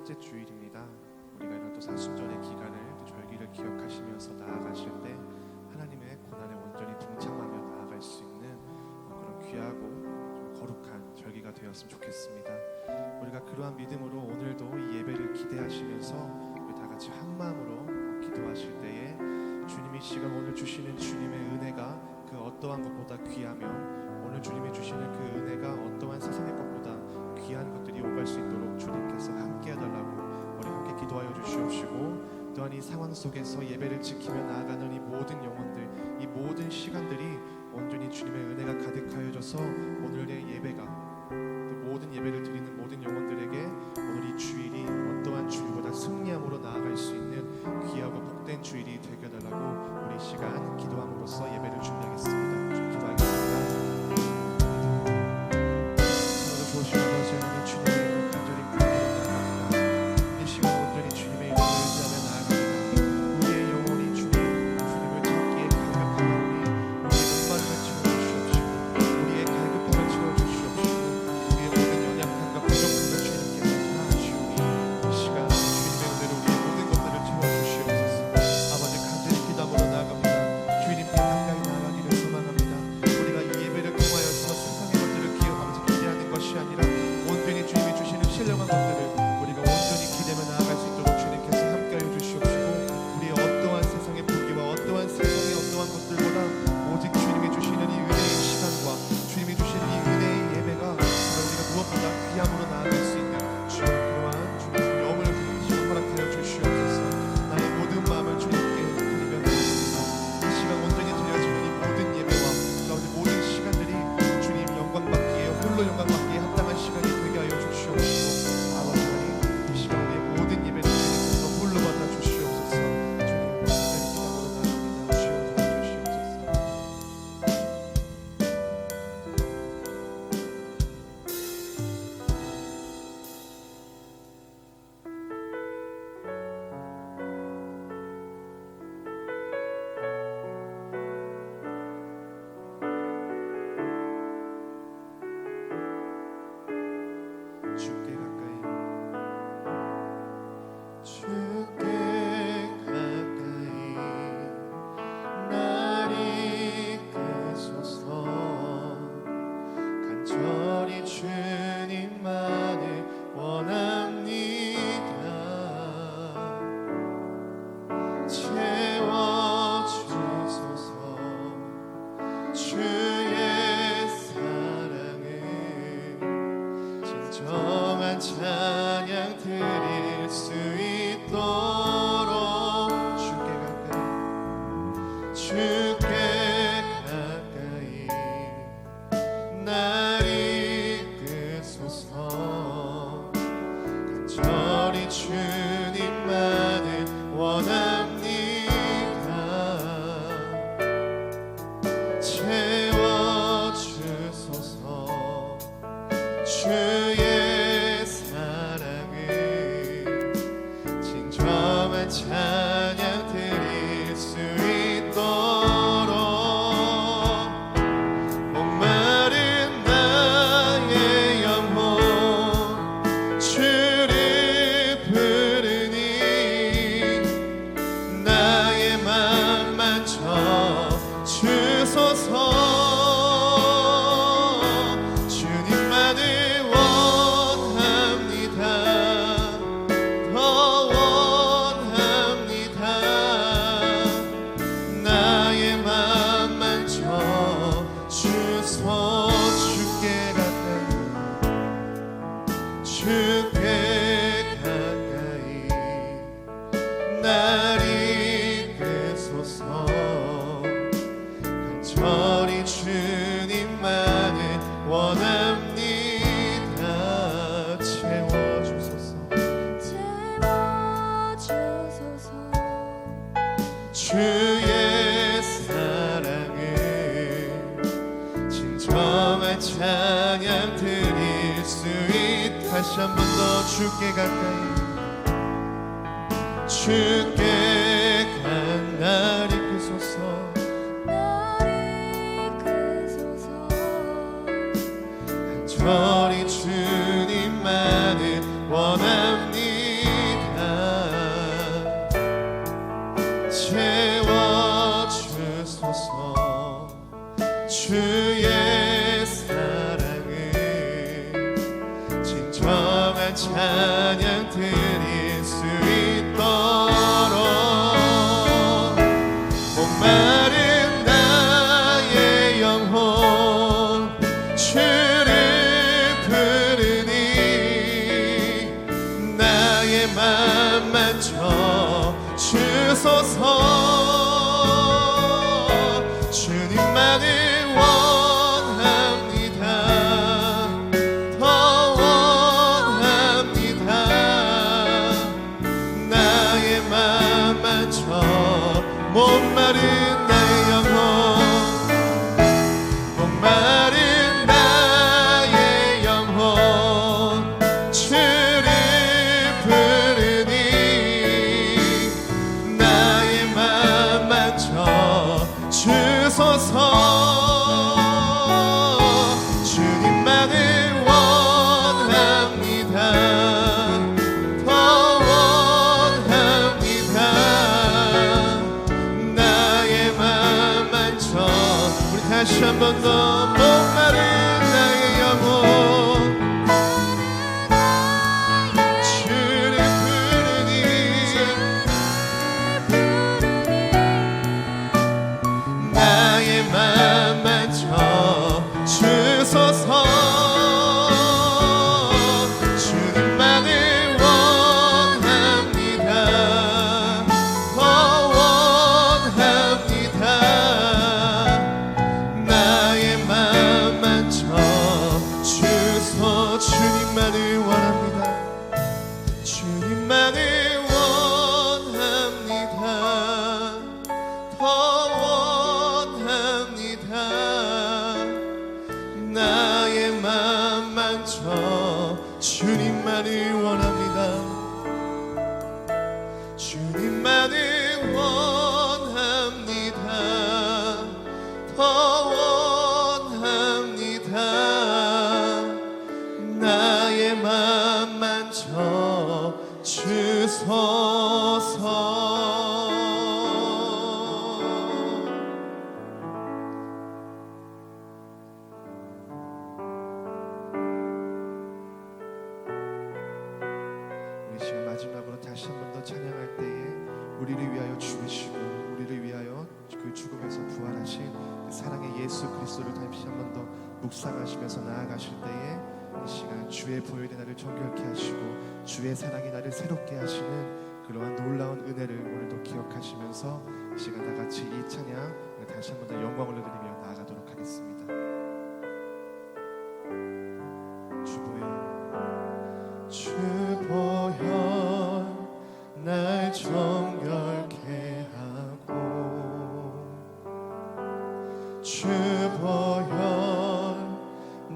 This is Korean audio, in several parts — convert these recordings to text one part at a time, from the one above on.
첫째 주일입니다. 우리가 이런 또 사순절의 기간을 또 절기를 기억하시면서 나아가실 때 하나님의 고난에 온전히 동참하며 나아갈 수 있는 그런 귀하고 좀 거룩한 절기가 되었으면 좋겠습니다. 우리가 그러한 믿음으로 오늘도 이 예배를 기대하시면서 우리 다 같이 한 마음으로 기도하실 때에 주님이 시간 오늘 주시는 주님의 은혜가 그 어떠한 것보다 귀하며 오늘 주님이 주시는 그 은혜가 어떠한 세상의 것보다 귀한 것들이 오갈 수 있도록 주님께서 함께 해달라고 우리 함께 기도하여 주시옵시고, 또한 이 상황 속에서 예배를 지키며 나아가는 이 모든 영혼들, 이 모든 시간들이 온전히 주님의 은혜가 가득하여져서 오늘의 예배가, 또 모든 예배를 드리는 모든 영혼들에게 오늘 이 주일이 어떠한 주일보다 승리함으로 나아갈 수 있는 귀하고 복된 주일이 되게 해달라고 우리 시간 기도함으로써 예배를 준비하겠습니다. 좀 기도하겠습니다. 찬양 드릴 수 있도록 주께 가까이 날 이끄소서. 간절히 주님만을 원합니다. 채워주소서. 주의 찬양 드릴 수 있도록 목마른 나의 영혼 주를 부르니 나의 맘 만져 주소서. 주님만을 원합니다. 더 나의 맘 만져 주소. 주께 가까이 날 이끄소서. 간절히 주님만을 원합니다. 채워주소서. 주의 사랑을 진정한 찬양 드릴 수 있도록 다시 한 번 더 주께 가까이 주께 날 이끄소서. 간절히 주님만을 원합니다. 주의 사랑을 진정한 찬양 드릴 수 있도록 목마른 나의 영혼 주를 부르니 나의 맘 만져 주소서. 주님만을 원합니다. 더 원합니다. 나의 맘 만져 목마른 나의 영혼 목마른 나의 영혼 주를 부르니 나의 맘 만져 주소서. 주님만을 원합니다. 더 원합니다. 나의 맘 만져 우리 다시 한 번 더 목마른 나의 영혼 주를 부르니 나의 맘 만져 주소서. 주님만을 원합니다. 더 원합니다. 나의 맘 만져 주소서. 주님만을 원합니다. 주님만을 원합니다. 더 원합니다. 나의 맘 만져 주님만을 원합니다. 주님만을 원합니다. 더 원합니다. 나의 맘 만져 주소서. 우리 시간 마지막으로 다시 한 번 더 찬양할 때에 우리를 위하여 죽으시고 우리를 위하여 그 죽음에서 부활하신 그 사랑의 예수 그리스도를 다시 한 번 더 묵상하시면서 나아가실 때에 이 시간 주의 보혈이 나를 정결케 하시고 주의 사랑이 나를 새롭게 하시는 그러한 놀라운 은혜를 오늘도 기억하시면서 이 시간 다 같이 이 찬양 다시 한 번 더 영광을 올려드리며 나아가도록 하겠습니다. 주 보혈 날 정결케 하고 주 보혈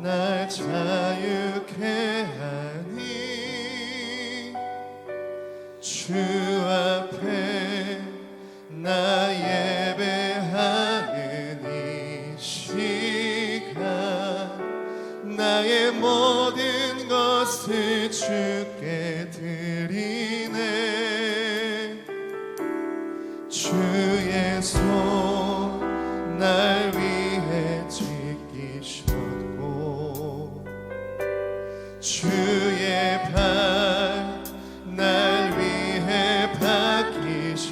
날 자유케 하니 주 앞에 나 예배하는 이 시간 나의 모든 것을 주께 드리네. 주의 손 날 위해 지키셨고 주의 발 날 위해 박히셨으니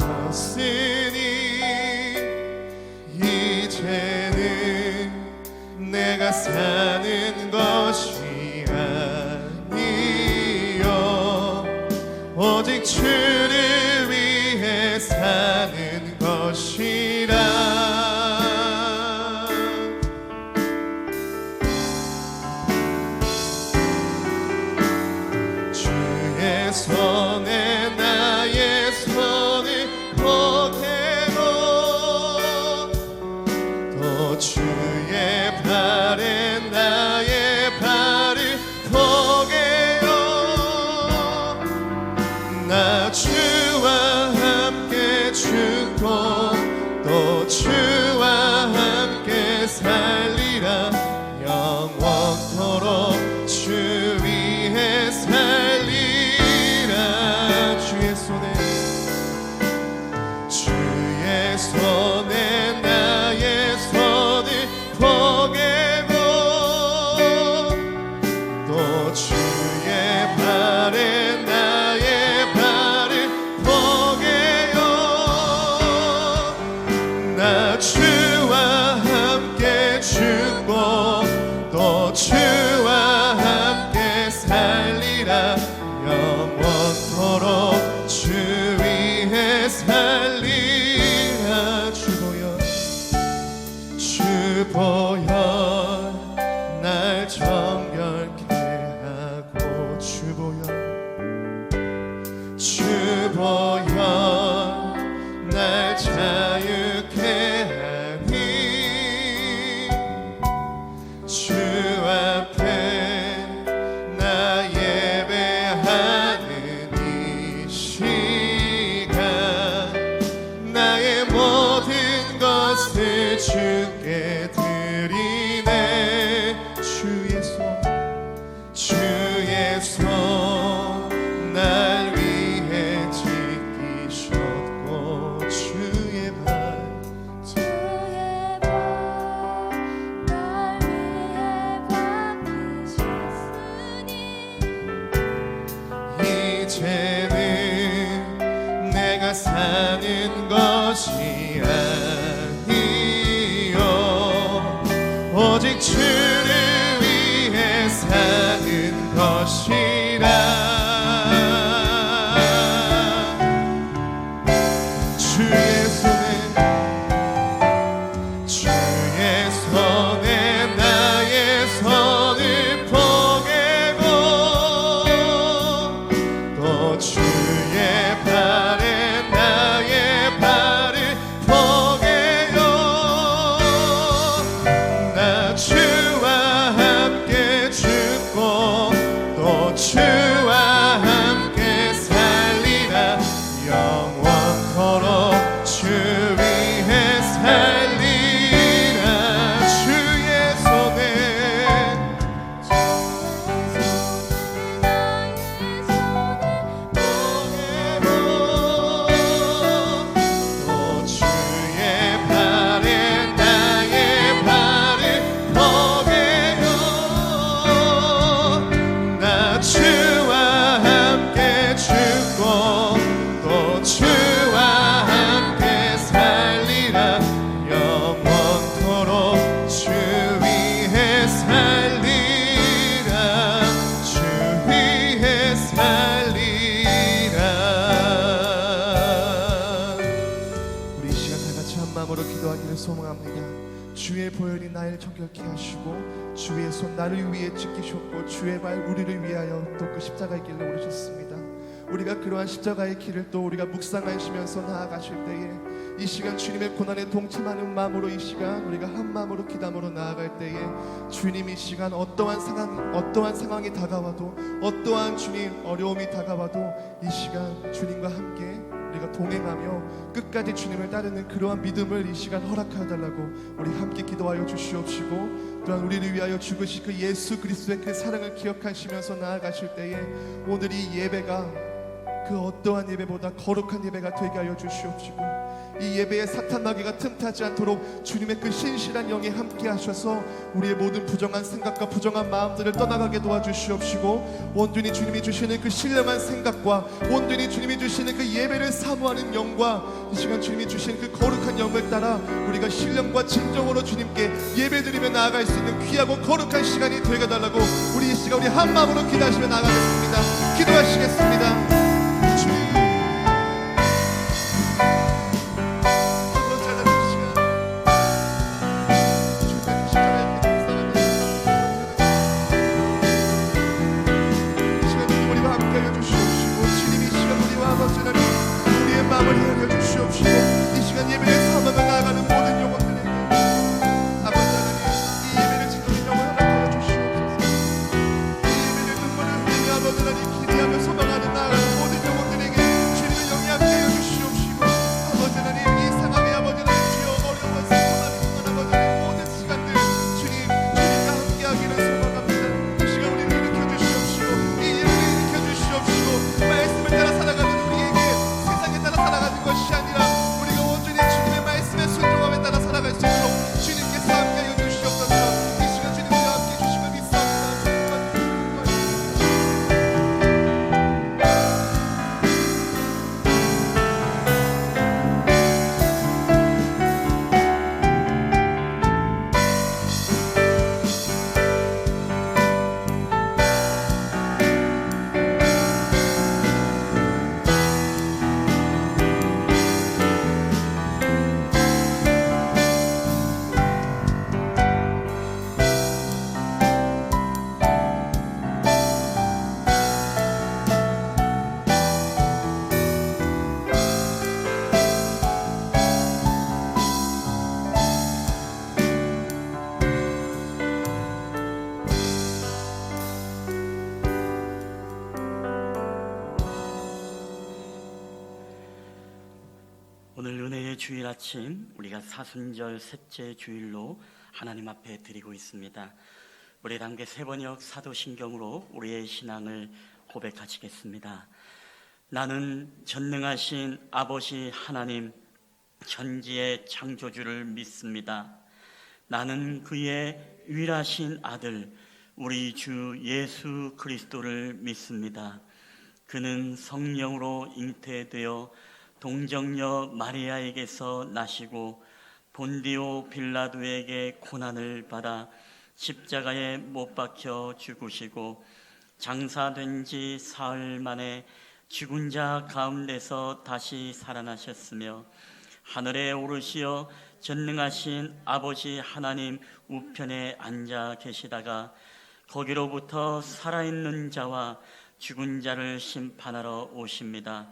이제는 내가 사는 것이 아니요 오직 주를 위해 사는 것이라. 주의 손에 나의 손을 보게로 또 주의 발에 나의 발을 보게요. 나 주와 함께 죽고 또 주와 함께 살리라. 영원토록 주 위에 살리라. 주의 손에 나의 손을 주보여 날 정결케 하고 주보여 날 자유케 하니 주 앞에 나 예배하는 이 시간 나의 모든 것을 주께 드리네 주의 손 날 위해 지키셨고 주의 발 날 위해 박히셨으니 이제는 내가 사는 것이 아니요 오직 주를 위해 사는 것이라 주의 손에 나의 손을 포개고 또 주의 발에 나의 발을 포개요 나 주와 함께 죽고 또 주와 함께 살리라 영원토록 주 위해 살리라 주의 손에 또 주의 발에 나의 발을 포개요 나 주와 함께 죽고 또 주와 함께 살리라 영원토록 주 위해 살리라 주 위해 살리라 우리 이 시간 다 같이 한 마음으로 기도하기를 소망합니다. 주의 보혈이 나를 정결케 하시고 주의 손 나를 위해 지키셨고 주의 발 우리를 위하여 또 그 십자가의 길로 오르셨습니다. 우리가 그러한 십자가의 길을 또 우리가 묵상하시면서 나아가실 때에 이 시간 주님의 고난에 동참하는 마음으로 이 시간 우리가 한 마음으로 기담으로 나아갈 때에 주님 이 시간 어떠한 상황이 다가와도 어떠한 주님 어려움이 다가와도 이 시간 주님과 함께 우리가 동행하며 끝까지 주님을 따르는 그러한 믿음을 이 시간 허락하여 달라고 우리 함께 기도하여 주시옵시고 또한 우리를 위하여 죽으신 그 예수 그리스도의 그 사랑을 기억하시면서 나아가실 때에 오늘 이 예배가 그 어떠한 예배보다 거룩한 예배가 되게 하여 주시옵시고 이 예배에 사탄 마귀가 틈타지 않도록 주님의 그 신실한 영이 함께 하셔서 우리의 모든 부정한 생각과 부정한 마음들을 떠나가게 도와주시옵시고 온전히 주님이 주시는 그 신령한 생각과 온전히 주님이 주시는 그 예배를 사모하는 영과 이 시간 주님이 주시는 그 거룩한 영을 따라 우리가 신령과 진정으로 주님께 예배드리며 나아갈 수 있는 귀하고 거룩한 시간이 되게 달라고 우리 이 시간 우리 한 마음으로 기도하시며 나아가겠습니다. 기도하시겠습니다. 소망하는 나아가는 주일 아침 우리가 사순절 셋째 주일로 하나님 앞에 드리고 있습니다. 우리 함께 세번역 사도신경으로 우리의 신앙을 고백하시겠습니다. 나는 전능하신 아버지 하나님 천지의 창조주를 믿습니다. 나는 그의 유일하신 아들 우리 주 예수 그리스도를 믿습니다. 그는 성령으로 잉태되어 동정녀 마리아에게서 나시고 본디오 빌라도에게 고난을 받아 십자가에 못 박혀 죽으시고 장사된 지 사흘 만에 죽은 자 가운데서 다시 살아나셨으며 하늘에 오르시어 전능하신 아버지 하나님 우편에 앉아 계시다가 거기로부터 살아있는 자와 죽은 자를 심판하러 오십니다.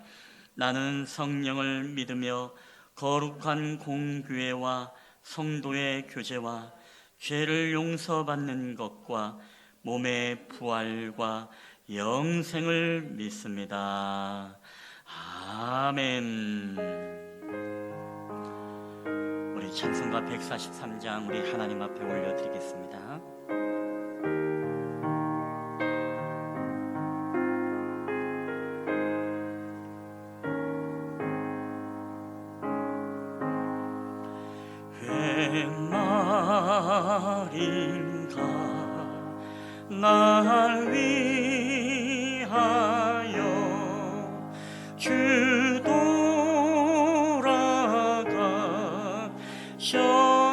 나는 성령을 믿으며 거룩한 공교회와 성도의 교제와 죄를 용서받는 것과 몸의 부활과 영생을 믿습니다. 아멘. 우리 찬송가 143장 우리 하나님 앞에 올려드리겠습니다. 말인가 날 위하여 주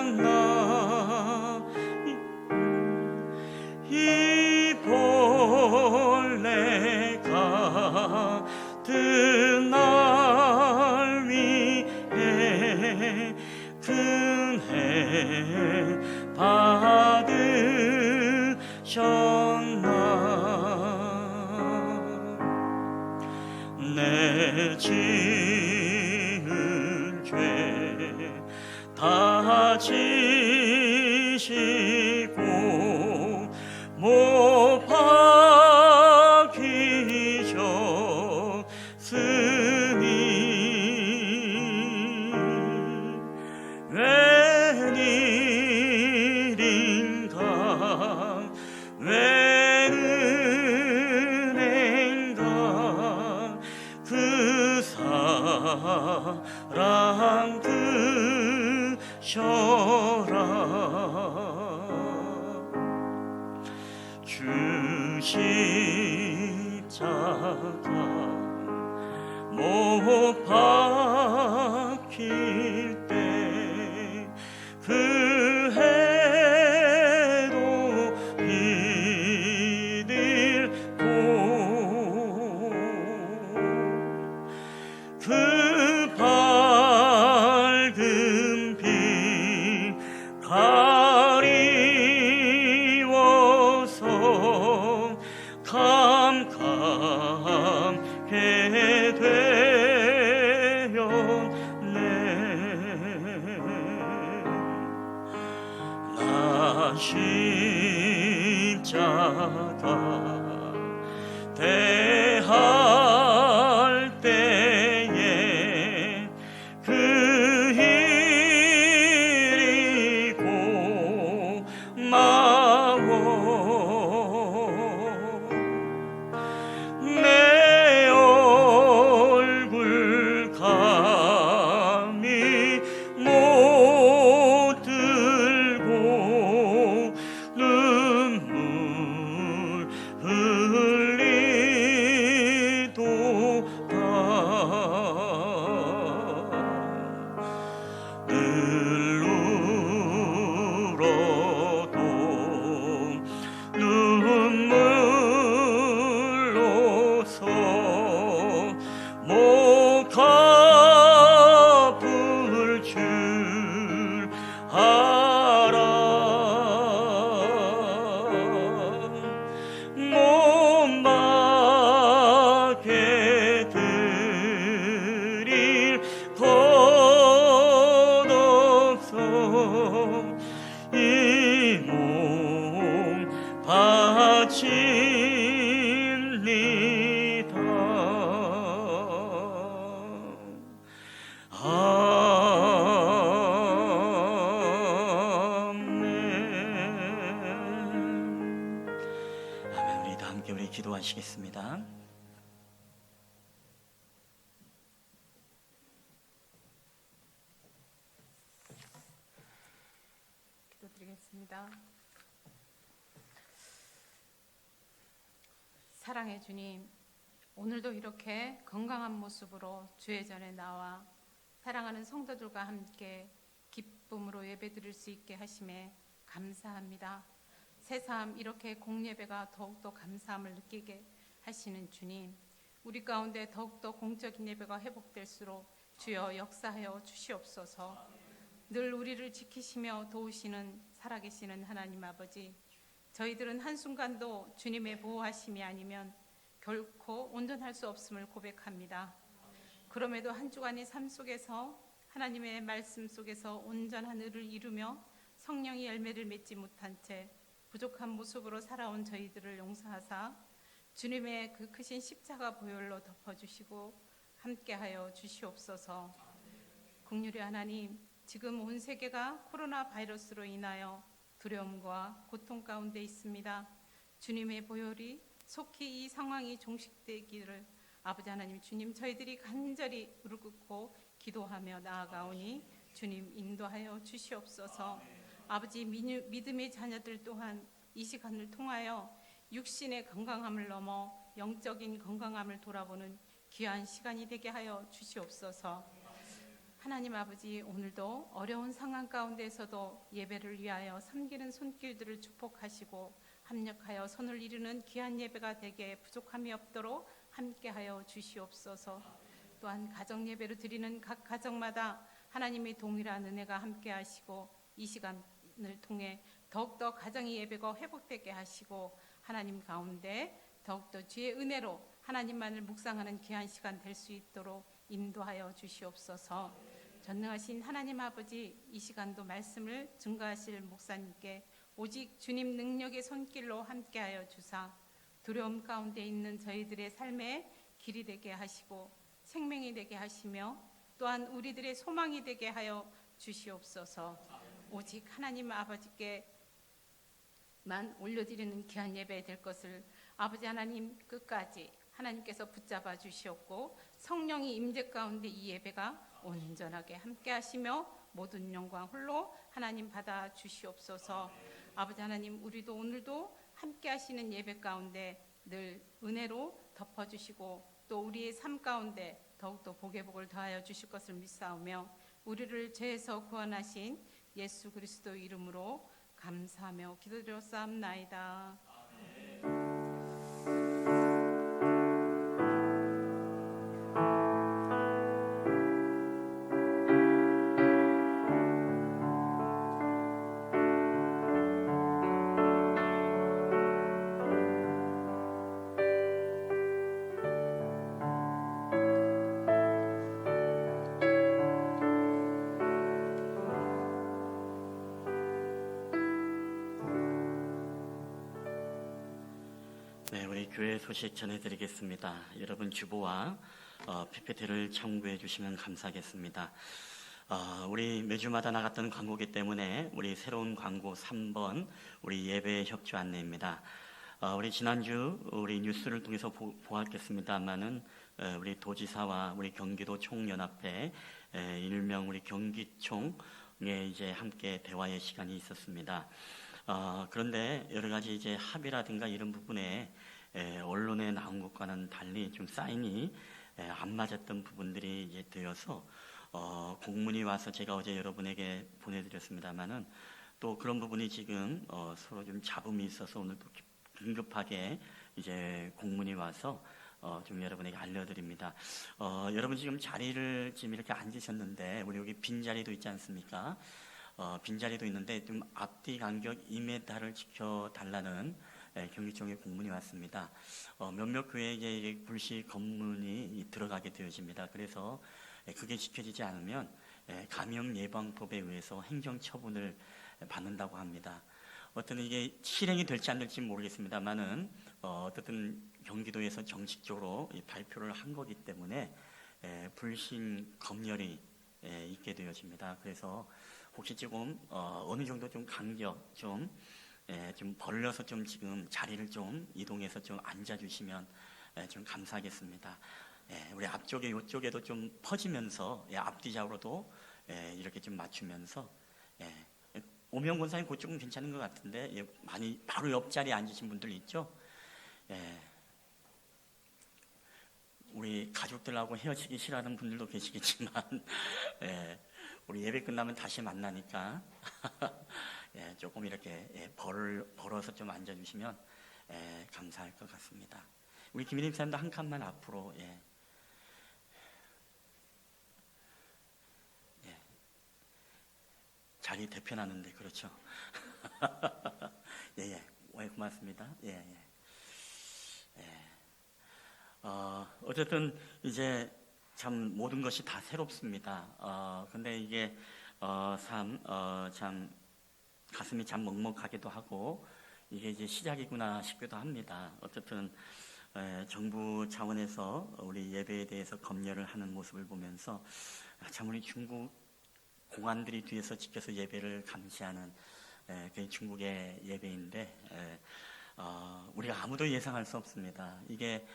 돌아가셨나 이 본래가 날 위해 은혜 받으셨나 내 지은 죄 다 지시고 못 박히셨으니 웬일인가 웬 은혜인가 그 사랑 드셔라 주 십자가 못 박힐 때 그 해도 이들고 그 밝은 빛 가리워서 캄캄게 되었네 나 십자가 대할 때에 그 일이 고마워 내 얼굴 감히 못 들고 눈물 흘리도 함께 우리 기도하시겠습니다. 기도드리겠습니다. 사랑의 주님, 오늘도 이렇게 건강한 모습으로 주의 전에 나와 사랑하는 성도들과 함께 기쁨으로 예배드릴 수 있게 하심에 감사합니다. 새삼 이렇게 공예배가 더욱더 감사함을 느끼게 하시는 주님, 우리 가운데 더욱더 공적인 예배가 회복될수록 주여 역사하여 주시옵소서. 늘 우리를 지키시며 도우시는 살아계시는 하나님 아버지, 저희들은 한순간도 주님의 보호하심이 아니면 결코 온전할 수 없음을 고백합니다. 그럼에도 한 주간의 삶 속에서 하나님의 말씀 속에서 온전한 의를 이루며 성령의 열매를 맺지 못한 채 부족한 모습으로 살아온 저희들을 용서하사 주님의 그 크신 십자가 보혈로 덮어주시고 함께하여 주시옵소서. 긍휼의 하나님, 지금 온 세계가 코로나 바이러스로 인하여 두려움과 고통 가운데 있습니다. 주님의 보혈이 속히 이 상황이 종식되기를 아버지 하나님, 주님, 저희들이 간절히 무릎 꿇고 기도하며 나아가오니 주님 인도하여 주시옵소서. 아버지, 믿음의 자녀들 또한 이 시간을 통하여 육신의 건강함을 넘어 영적인 건강함을 돌아보는 귀한 시간이 되게 하여 주시옵소서. 하나님 아버지, 오늘도 어려운 상황 가운데서도 예배를 위하여 섬기는 손길들을 축복하시고 합력하여 선을 이루는 귀한 예배가 되게 부족함이 없도록 함께하여 주시옵소서. 또한 가정 예배를 드리는 각 가정마다 하나님의 동일한 은혜가 함께하시고 이 시간을 통해 더욱더 가정의 예배가 회복되게 하시고 하나님 가운데 더욱더 주의 은혜로 하나님만을 묵상하는 귀한 시간 될 수 있도록 인도하여 주시옵소서. 전능하신 하나님 아버지, 이 시간도 말씀을 증거하실 목사님께 오직 주님 능력의 손길로 함께하여 주사 두려움 가운데 있는 저희들의 삶의 길이 되게 하시고 생명이 되게 하시며 또한 우리들의 소망이 되게 하여 주시옵소서. 오직 하나님 아버지께만 올려드리는 귀한 예배 될 것을 아버지 하나님 끝까지 하나님께서 붙잡아 주시옵고 성령이 임재 가운데 이 예배가 온전하게 함께 하시며 모든 영광 홀로 하나님 받아 주시옵소서. 아버지 하나님, 우리도 오늘도 함께 하시는 예배 가운데 늘 은혜로 덮어주시고 또 우리의 삶 가운데 더욱더 복의 복을 더하여 주실 것을 믿사오며 우리를 죄에서 구원하신 예수 그리스도 이름으로 감사하며 기도드렸사옵나이다. 네, 우리 교회 소식 전해드리겠습니다. 여러분 주보와 PPT를 참고해 주시면 감사하겠습니다. 우리 매주마다 나갔던 광고기 때문에 우리 새로운 광고 3번 우리 예배 협조 안내입니다. 우리 지난주 우리 뉴스를 통해서 보았겠습니다만은 우리 도지사와 우리 경기도 총연합회 일명 우리 경기총에 이제 함께 대화의 시간이 있었습니다. 그런데 여러 가지 이제 합의라든가 이런 부분에 언론에 나온 것과는 달리 좀 사인이 안 맞았던 부분들이 이제 되어서 공문이 와서 제가 어제 여러분에게 보내드렸습니다만은 또 그런 부분이 지금 서로 좀 잡음이 있어서 오늘 또 긴급하게 이제 공문이 와서 좀 여러분에게 알려드립니다. 여러분 지금 자리를 지금 이렇게 앉으셨는데 우리 여기 빈 자리도 있지 않습니까? 빈자리도 있는데 좀 앞뒤 간격 2m를 지켜달라는 경기청의 공문이 왔습니다. 몇몇 교회에 불시 검문이 들어가게 되어집니다. 그래서 그게 지켜지지 않으면 감염 예방법에 의해서 행정처분을 받는다고 합니다. 어떤 이게 실행이 될지 안 될지 모르겠습니다만은 어쨌든 경기도에서 정식적으로 발표를 한 거기 때문에 불신 검열이 있게 되어집니다. 그래서 혹시 조금 어느 정도 좀 간격 좀 좀 벌려서 좀 지금 자리를 좀 이동해서 좀 앉아주시면 좀 감사하겠습니다. 우리 앞쪽에 이쪽에도 좀 퍼지면서 앞뒤좌우로도 이렇게 좀 맞추면서 오명 권사님 그쪽은 괜찮은 것 같은데 많이 바로 옆자리에 앉으신 분들 있죠? 우리 가족들하고 헤어지기 싫어하는 분들도 계시겠지만 우리 예배 끝나면 다시 만나니까 조금 이렇게 벌어서 좀 앉아주시면 감사할 것 같습니다. 우리 김일임 사님도 한 칸만 앞으로 자리 대표하는데 그렇죠. 고맙습니다. 어쨌든 이제 참 모든 것이 다 새롭습니다. 근데 이게 참 가슴이 참 먹먹하기도 하고 이게 이제 시작이구나 싶기도 합니다. 어쨌든 정부 차원에서 우리 예배에 대해서 검열을 하는 모습을 보면서 참 우리 중국 공안들이 뒤에서 지켜서 예배를 감시하는 그 중국의 예배인데 우리가 아무도 예상할 수 없습니다. 이게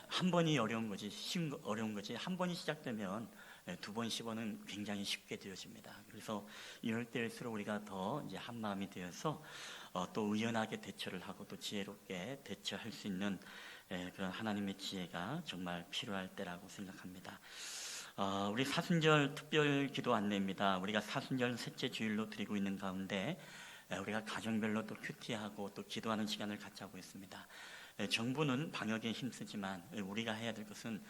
한 번이 어려운 거지 어려운 거지 한 번이 시작되면 두 번, 10번은 굉장히 쉽게 되어집니다. 그래서 이럴 때일수록 우리가 더 이제 한 마음이 되어서 또 의연하게 대처를 하고 또 지혜롭게 대처할 수 있는 그런 하나님의 지혜가 정말 필요할 때라고 생각합니다. 우리 사순절 특별 기도 안내입니다. 우리가 사순절 셋째 주일로 드리고 있는 가운데 우리가 가정별로 또 큐티하고 또 기도하는 시간을 갖자고 했습니다. 정부는 방역에 힘쓰지만 우리가 해야 될 것은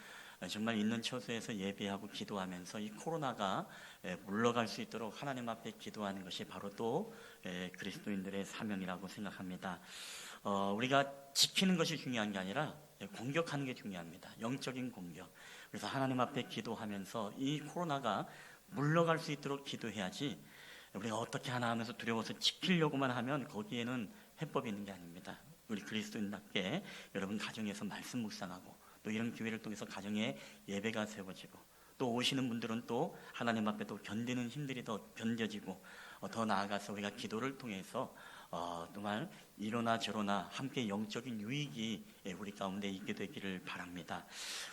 정말 있는 처소에서 예배하고 기도하면서 이 코로나가 물러갈 수 있도록 하나님 앞에 기도하는 것이 바로 또 그리스도인들의 사명이라고 생각합니다. 우리가 지키는 것이 중요한 게 아니라 공격하는 게 중요합니다. 영적인 공격. 그래서 하나님 앞에 기도하면서 이 코로나가 물러갈 수 있도록 기도해야지 우리가 어떻게 하나 하면서 두려워서 지키려고만 하면 거기에는 해법이 있는 게 아닙니다. 우리 그리스도인답게 여러분 가정에서 말씀 묵상하고 또 이런 기회를 통해서 가정에 예배가 세워지고 또 오시는 분들은 또 하나님 앞에 또 견디는 힘들이 더 견뎌지고 더 나아가서 우리가 기도를 통해서 정말 이러나 저러나 함께 영적인 유익이 우리 가운데 있게 되기를 바랍니다.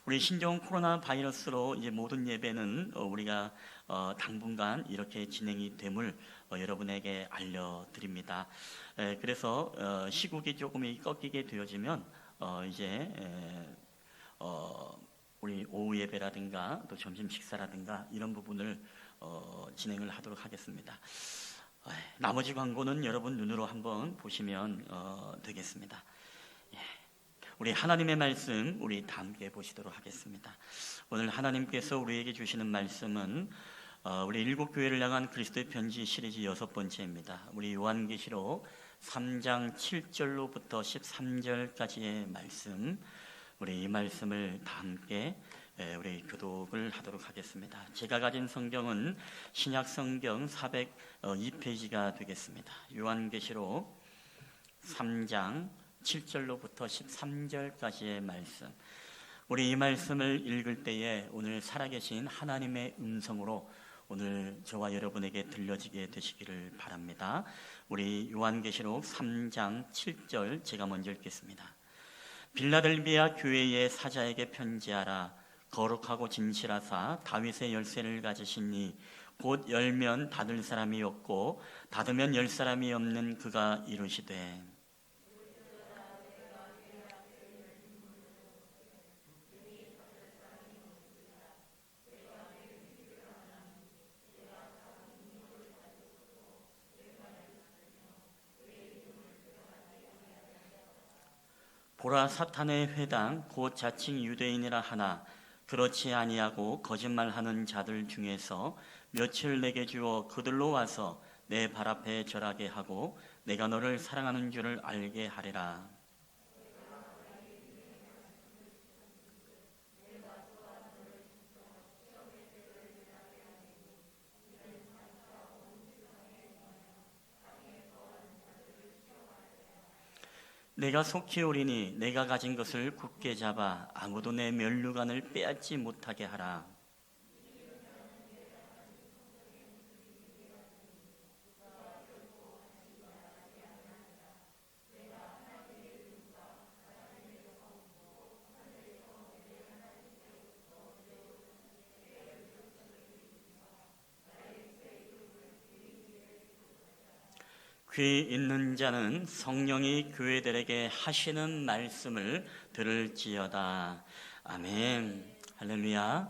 우리 신종 코로나 바이러스로 이제 모든 예배는 우리가 당분간 이렇게 진행이 됨을 여러분에게 알려드립니다. 그래서 시국이 조금 꺾이게 되어지면 이제 우리 오후 예배라든가 또 점심 식사라든가 이런 부분을 진행을 하도록 하겠습니다. 나머지 광고는 여러분 눈으로 한번 보시면 되겠습니다. 우리 하나님의 말씀 우리 다 함께 보시도록 하겠습니다. 오늘 하나님께서 우리에게 주시는 말씀은 우리 일곱 교회를 향한 그리스도의 편지 시리즈 6번째입니다. 우리 요한계시록 3장 7절로부터 13절까지의 말씀, 우리 이 말씀을 다 함께 우리 교독을 하도록 하겠습니다. 제가 가진 성경은 신약 성경 402페이지가 되겠습니다. 요한계시록 3장 7절로부터 13절까지의 말씀. 우리 이 말씀을 읽을 때에 오늘 살아계신 하나님의 음성으로 오늘 저와 여러분에게 들려지게 되시기를 바랍니다. 우리 요한계시록 3장 7절 제가 먼저 읽겠습니다. 빌라델비아 교회의 사자에게 편지하라. 거룩하고 진실하사 다윗의 열쇠를 가지시니 곧 열면 닫을 사람이 없고 닫으면 열 사람이 없는 그가 이르시되 보라 사탄의 회당 곧 자칭 유대인이라 하나 그렇지 아니하고 거짓말하는 자들 중에서 며칠 내게 주어 그들로 와서 내 발 앞에 절하게 하고 내가 너를 사랑하는 줄을 알게 하리라. 내가 속히 오리니 내가 가진 것을 굳게 잡아 아무도 내 면류관을 빼앗지 못하게 하라. 귀 있는 자는 성령이 교회들에게 하시는 말씀을 들을지어다. 아멘. 할렐루야.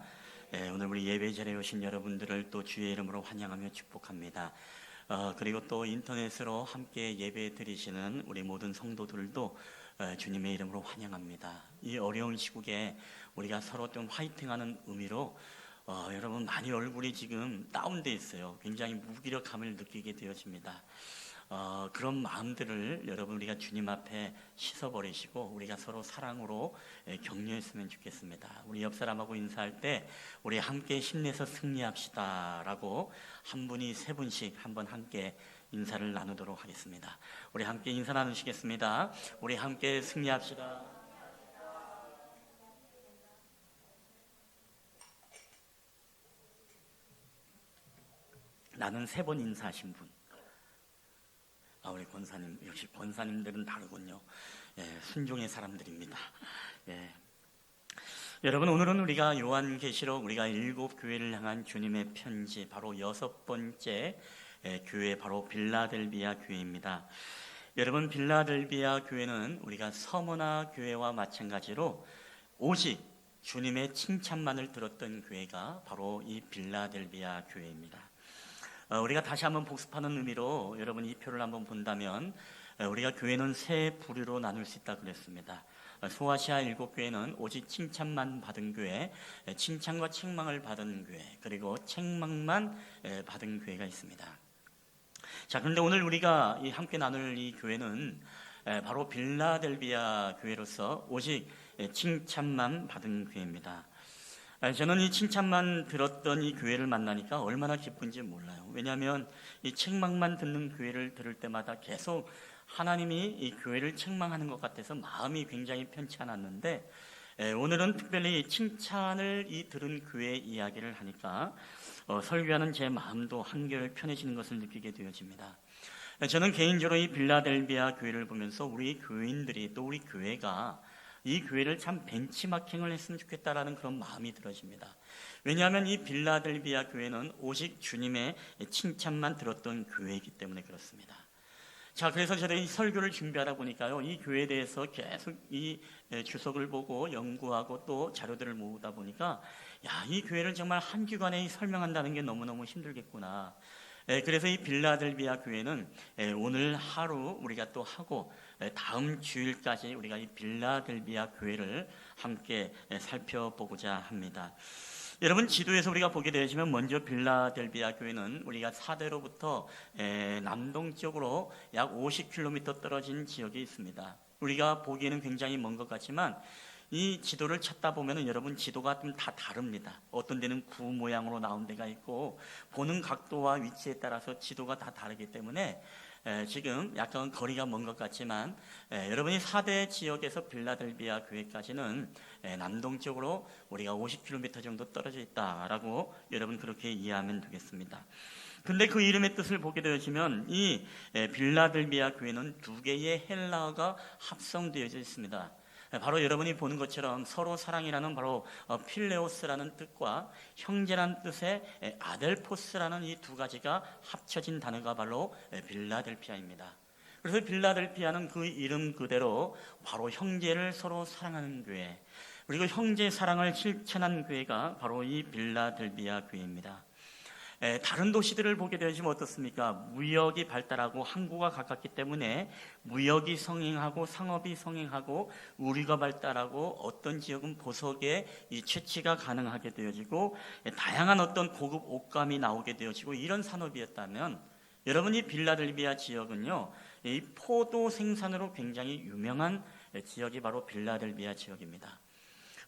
오늘 우리 예배 자리에 오신 여러분들을 또 주의 이름으로 환영하며 축복합니다. 그리고 또 인터넷으로 함께 예배 드리시는 우리 모든 성도들도 주님의 이름으로 환영합니다. 이 어려운 시국에 우리가 서로 좀 화이팅하는 의미로 여러분 많이 얼굴이 지금 다운돼 있어요. 굉장히 무기력함을 느끼게 되어집니다. 그런 마음들을 여러분 우리가 주님 앞에 씻어버리시고 우리가 서로 사랑으로 격려했으면 좋겠습니다. 우리 옆 사람하고 인사할 때 우리 함께 힘내서 승리합시다 라고 한 분이 세 분씩 한번 함께 인사를 나누도록 하겠습니다. 우리 함께 인사 나누시겠습니다. 우리 함께 승리합시다. 나는 세 번 인사하신 분. 우리 권사님, 역시 권사님들은 다르군요. 순종의 사람들입니다. 여러분, 오늘은 우리가 요한계시록 우리가 7교회를 향한 주님의 편지, 바로 6번째 교회, 바로 빌라델비아 교회입니다. 여러분, 빌라델비아 교회는 우리가 서머나 교회와 마찬가지로 오직 주님의 칭찬만을 들었던 교회가 바로 이 빌라델비아 교회입니다. 우리가 다시 한번 복습하는 의미로 여러분 이 표를 한번 본다면 우리가 교회는 세 부류로 나눌 수 있다 그랬습니다. 소아시아 7교회는 오직 칭찬만 받은 교회, 칭찬과 책망을 받은 교회, 그리고 책망만 받은 교회가 있습니다. 자, 그런데 오늘 우리가 함께 나눌 이 교회는 바로 빌라델비아 교회로서 오직 칭찬만 받은 교회입니다. 저는 이 칭찬만 들었던 이 교회를 만나니까 얼마나 기쁜지 몰라요. 왜냐하면 이 책망만 듣는 교회를 들을 때마다 계속 하나님이 이 교회를 책망하는 것 같아서 마음이 굉장히 편치 않았는데, 오늘은 특별히 칭찬을 들은 교회의 이야기를 하니까 설교하는 제 마음도 한결 편해지는 것을 느끼게 되어집니다. 저는 개인적으로 이 빌라델비아 교회를 보면서 우리 교인들이 또 우리 교회가 이 교회를 참 벤치마킹을 했으면 좋겠다라는 그런 마음이 들어집니다. 왜냐하면 이 빌라델비아 교회는 오직 주님의 칭찬만 들었던 교회이기 때문에 그렇습니다. 자, 그래서 저는 이 설교를 준비하다 보니까요, 이 교회에 대해서 계속 이 주석을 보고 연구하고 또 자료들을 모으다 보니까 이 교회를 정말 한 주간에 설명한다는 게 너무너무 힘들겠구나. 그래서 이 빌라델비아 교회는 오늘 하루 우리가 또 하고 다음 주일까지 우리가 이 빌라델비아 교회를 함께 살펴보고자 합니다. 여러분, 지도에서 우리가 보게 되시면 먼저 빌라델비아 교회는 우리가 사대로부터 남동쪽으로 약 50km 떨어진 지역에 있습니다. 우리가 보기에는 굉장히 먼 것 같지만 이 지도를 찾다 보면은 여러분 지도가 좀 다 다릅니다. 어떤 데는 구 모양으로 나온 데가 있고 보는 각도와 위치에 따라서 지도가 다 다르기 때문에 지금 약간 거리가 먼 것 같지만 여러분이 4대 지역에서 빌라델비아 교회까지는 남동쪽으로 우리가 50km 정도 떨어져 있다라고 여러분 그렇게 이해하면 되겠습니다. 근데 그 이름의 뜻을 보게 되시면 이 빌라델비아 교회는 두 개의 헬라어가 합성되어져 있습니다. 바로 여러분이 보는 것처럼 서로 사랑이라는 바로 필레오스라는 뜻과 형제라는 뜻의 아델포스라는 이 두 가지가 합쳐진 단어가 바로 빌라델피아입니다. 그래서 빌라델피아는 그 이름 그대로 바로 형제를 서로 사랑하는 교회, 그리고 형제 사랑을 실천한 교회가 바로 이 빌라델비아 교회입니다. 다른 도시들을 보게 되시면 어떻습니까? 무역이 발달하고 항구가 가깝기 때문에 무역이 성행하고 상업이 성행하고 우리가 발달하고 어떤 지역은 보석의 이 채취가 가능하게 되어지고 다양한 어떤 고급 옷감이 나오게 되어지고 이런 산업이었다면 여러분이 빌라델비아 지역은요, 이 포도 생산으로 굉장히 유명한 지역이 바로 빌라델비아 지역입니다.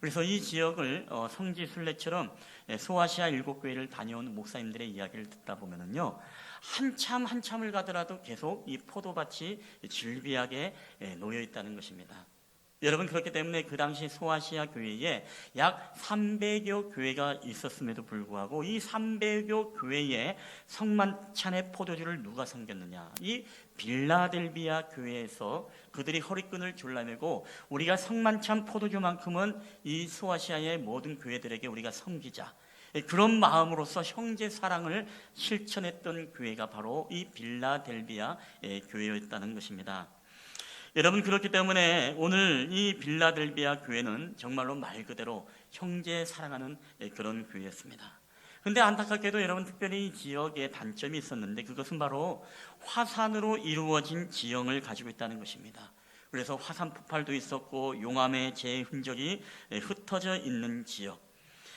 그래서 이 지역을 성지 순례처럼 소아시아 7교회를 다녀온 목사님들의 이야기를 듣다 보면은요, 한참을 가더라도 계속 이 포도밭이 질비하게 놓여 있다는 것입니다. 여러분, 그렇기 때문에 그 당시 소아시아 교회에 약 300여 교회가 있었음에도 불구하고 이 300여 교회에 성만찬의 포도주를 누가 섬겼느냐? 이 빌라델비아 교회에서 그들이 허리끈을 졸라매고 우리가 성만찬 포도주만큼은 이 소아시아의 모든 교회들에게 우리가 섬기자. 그런 마음으로서 형제 사랑을 실천했던 교회가 바로 이 빌라델비아 교회였다는 것입니다. 여러분, 그렇기 때문에 오늘 이 빌라델비아 교회는 정말로 말 그대로 형제 사랑하는 그런 교회였습니다. 근데 안타깝게도 여러분, 특별히 이 지역에 단점이 있었는데 그것은 바로 화산으로 이루어진 지형을 가지고 있다는 것입니다. 그래서 화산 폭발도 있었고 용암의 재 흔적이 흩어져 있는 지역,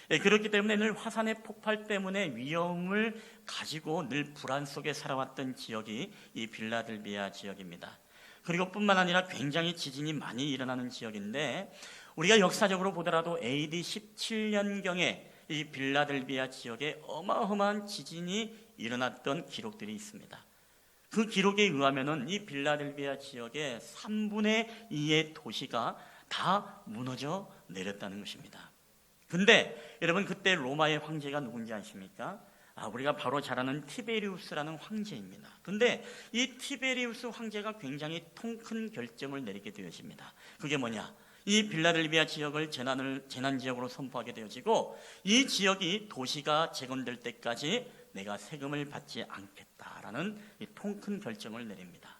그렇기 때문에 늘 화산의 폭발 때문에 위험을 가지고 늘 불안 속에 살아왔던 지역이 이 빌라델비아 지역입니다. 그리고 뿐만 아니라 굉장히 지진이 많이 일어나는 지역인데, 우리가 역사적으로 보더라도 AD 17년경에 이 빌라델비아 지역에 어마어마한 지진이 일어났던 기록들이 있습니다. 그 기록에 의하면은 이 빌라델비아 지역의 3분의 2의 도시가 다 무너져 내렸다는 것입니다. 근데 여러분, 그때 로마의 황제가 누군지 아십니까? 우리가 바로 잘 아는 티베리우스라는 황제입니다. 근데 이 티베리우스 황제가 굉장히 통 큰 결정을 내리게 되어집니다. 그게 뭐냐? 이 빌라델비아 지역을 재난 지역으로 선포하게 되어지고, 이 지역이 도시가 재건될 때까지 내가 세금을 받지 않겠다라는 이 통 큰 결정을 내립니다.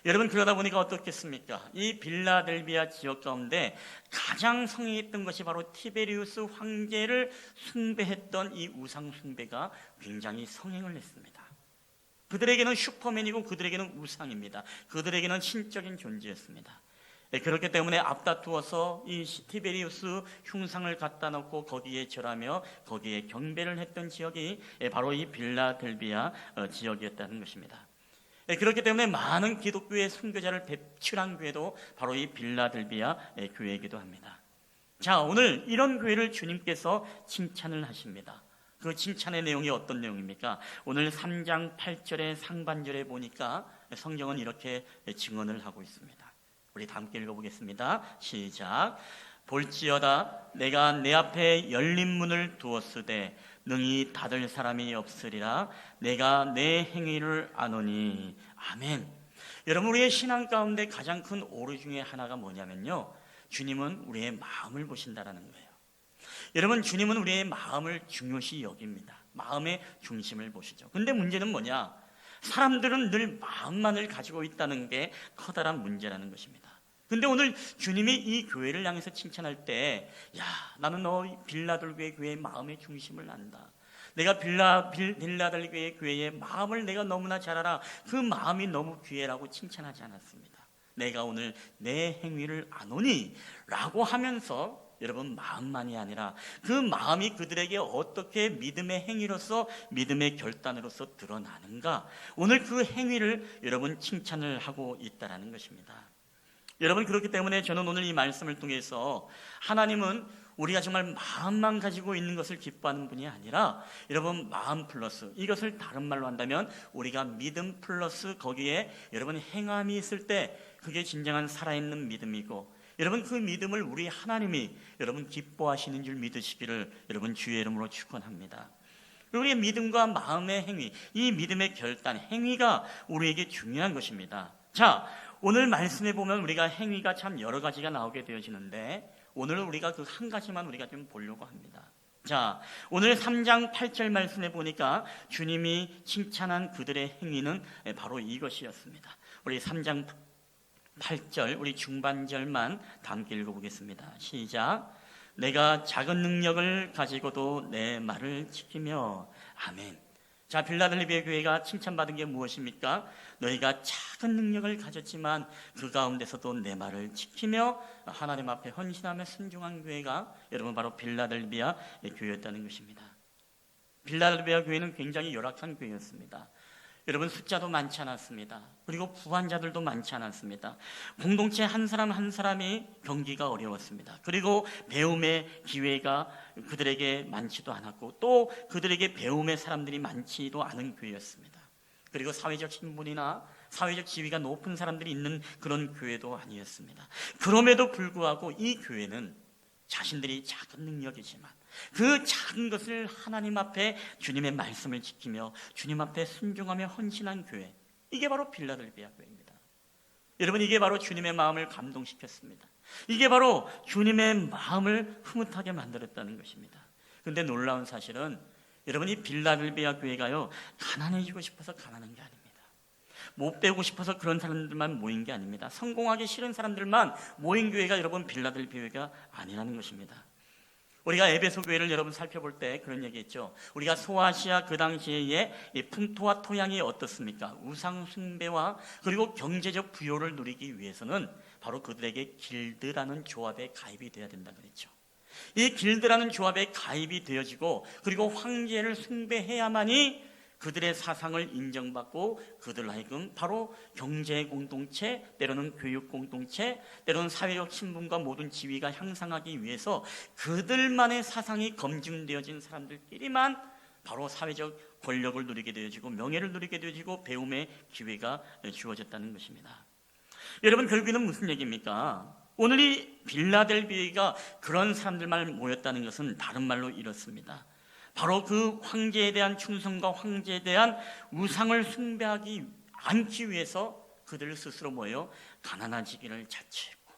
여러분, 그러다 보니까 어떻겠습니까? 이 빌라델비아 지역 가운데 가장 성행했던 것이 바로 티베리우스 황제를 숭배했던 이 우상 숭배가 굉장히 성행을 했습니다. 그들에게는 슈퍼맨이고 그들에게는 우상입니다. 그들에게는 신적인 존재였습니다. 그렇기 때문에 앞다투어서 이 티베리우스 흉상을 갖다 놓고 거기에 절하며 거기에 경배를 했던 지역이 바로 이 빌라델비아 지역이었다는 것입니다. 그렇기 때문에 많은 기독교의 순교자를 배출한 교회도 바로 이 빌라델비아 교회이기도 합니다. 자, 오늘 이런 교회를 주님께서 칭찬을 하십니다. 그 칭찬의 내용이 어떤 내용입니까? 오늘 3장 8절의 상반절에 보니까 성경은 이렇게 증언을 하고 있습니다. 우리 다 함께 읽어보겠습니다. 시작. 볼지어다 내가 내 앞에 열린 문을 두었으되 능히 닫을 사람이 없으리라. 내가 내 행위를 아노니. 아멘. 여러분, 우리의 신앙 가운데 가장 큰 오류 중에 하나가 뭐냐면요, 주님은 우리의 마음을 보신다라는 거예요. 여러분, 주님은 우리의 마음을 중요시 여깁니다. 마음의 중심을 보시죠. 근데 문제는 뭐냐? 사람들은 늘 마음만을 가지고 있다는 게 커다란 문제라는 것입니다. 근데 오늘 주님이 이 교회를 향해서 칭찬할 때, 야, 나는 너 빌라델비아 교회의 마음의 중심을 안다. 내가 빌라델비아 교회의 마음을 내가 너무나 잘 알아. 그 마음이 너무 귀해라고 칭찬하지 않았습니다. 내가 오늘 내 행위를 아노니 라고 하면서, 여러분, 마음만이 아니라 그 마음이 그들에게 어떻게 믿음의 행위로서, 믿음의 결단으로서 드러나는가, 오늘 그 행위를 여러분 칭찬을 하고 있다는 것입니다. 여러분, 그렇기 때문에 저는 오늘 이 말씀을 통해서 하나님은 우리가 정말 마음만 가지고 있는 것을 기뻐하는 분이 아니라, 여러분, 마음 플러스, 이것을 다른 말로 한다면 우리가 믿음 플러스 거기에 여러분 행함이 있을 때 그게 진정한 살아있는 믿음이고, 여러분, 그 믿음을 우리 하나님이 여러분 기뻐하시는 줄 믿으시기를 여러분 주의 이름으로 축원합니다. 우리의 믿음과 마음의 행위, 이 믿음의 결단, 행위가 우리에게 중요한 것입니다. 자, 오늘 말씀에 보면 우리가 행위가 참 여러 가지가 나오게 되어지는데, 오늘 우리가 그 한 가지만 우리가 좀 보려고 합니다. 자, 오늘 3장 8절 말씀에 보니까 주님이 칭찬한 그들의 행위는 바로 이것이었습니다. 우리 3장 8절, 우리 중반절만 다 함께 읽어보겠습니다. 시작. 내가 작은 능력을 가지고도 내 말을 지키며. 아멘. 자, 빌라델비아 교회가 칭찬받은 게 무엇입니까? 너희가 작은 능력을 가졌지만 그 가운데서도 내 말을 지키며 하나님 앞에 헌신하며 순종한 교회가 여러분 바로 빌라델비아 교회였다는 것입니다. 빌라델비아 교회는 굉장히 열악한 교회였습니다. 여러분, 숫자도 많지 않았습니다. 그리고 부환자들도 많지 않았습니다. 공동체 한 사람 한 사람이 경기가 어려웠습니다. 그리고 배움의 기회가 그들에게 많지도 않았고, 또 그들에게 배움의 사람들이 많지도 않은 교회였습니다. 그리고 사회적 신분이나 사회적 지위가 높은 사람들이 있는 그런 교회도 아니었습니다. 그럼에도 불구하고 이 교회는 자신들이 작은 능력이지만 그 작은 것을 하나님 앞에 주님의 말씀을 지키며 주님 앞에 순종하며 헌신한 교회, 이게 바로 빌라델비아 교회입니다. 여러분, 이게 바로 주님의 마음을 감동시켰습니다. 이게 바로 주님의 마음을 흐뭇하게 만들었다는 것입니다. 근데 놀라운 사실은 여러분이 빌라델비아 교회가요, 가난해지고 싶어서 가난한 게 아닙니다. 못 배우고 싶어서 그런 사람들만 모인 게 아닙니다. 성공하기 싫은 사람들만 모인 교회가 여러분 빌라델비아 교회가 아니라는 것입니다. 우리가 에베소 교회를 여러분 살펴볼 때 그런 얘기했죠. 우리가 소아시아 그 당시에 이 풍토와 토양이 어떻습니까? 우상 숭배와 그리고 경제적 부요를 누리기 위해서는 바로 그들에게 길드라는 조합에 가입이 돼야 된다 그랬죠. 이 길드라는 조합에 가입이 되어지고 그리고 황제를 숭배해야만이 그들의 사상을 인정받고 그들 하여금 바로 경제 공동체, 때로는 교육 공동체, 때로는 사회적 신분과 모든 지위가 향상하기 위해서 그들만의 사상이 검증되어진 사람들끼리만 바로 사회적 권력을 누리게 되어지고 명예를 누리게 되어지고 배움의 기회가 주어졌다는 것입니다. 여러분, 결국에는 무슨 얘기입니까? 오늘 이 빌라델비아가 그런 사람들만 모였다는 것은 다른 말로 이렇습니다. 바로 그 황제에 대한 충성과 황제에 대한 우상을 숭배하기 않기 위해서 그들 스스로 모여 가난해지기를 자처했고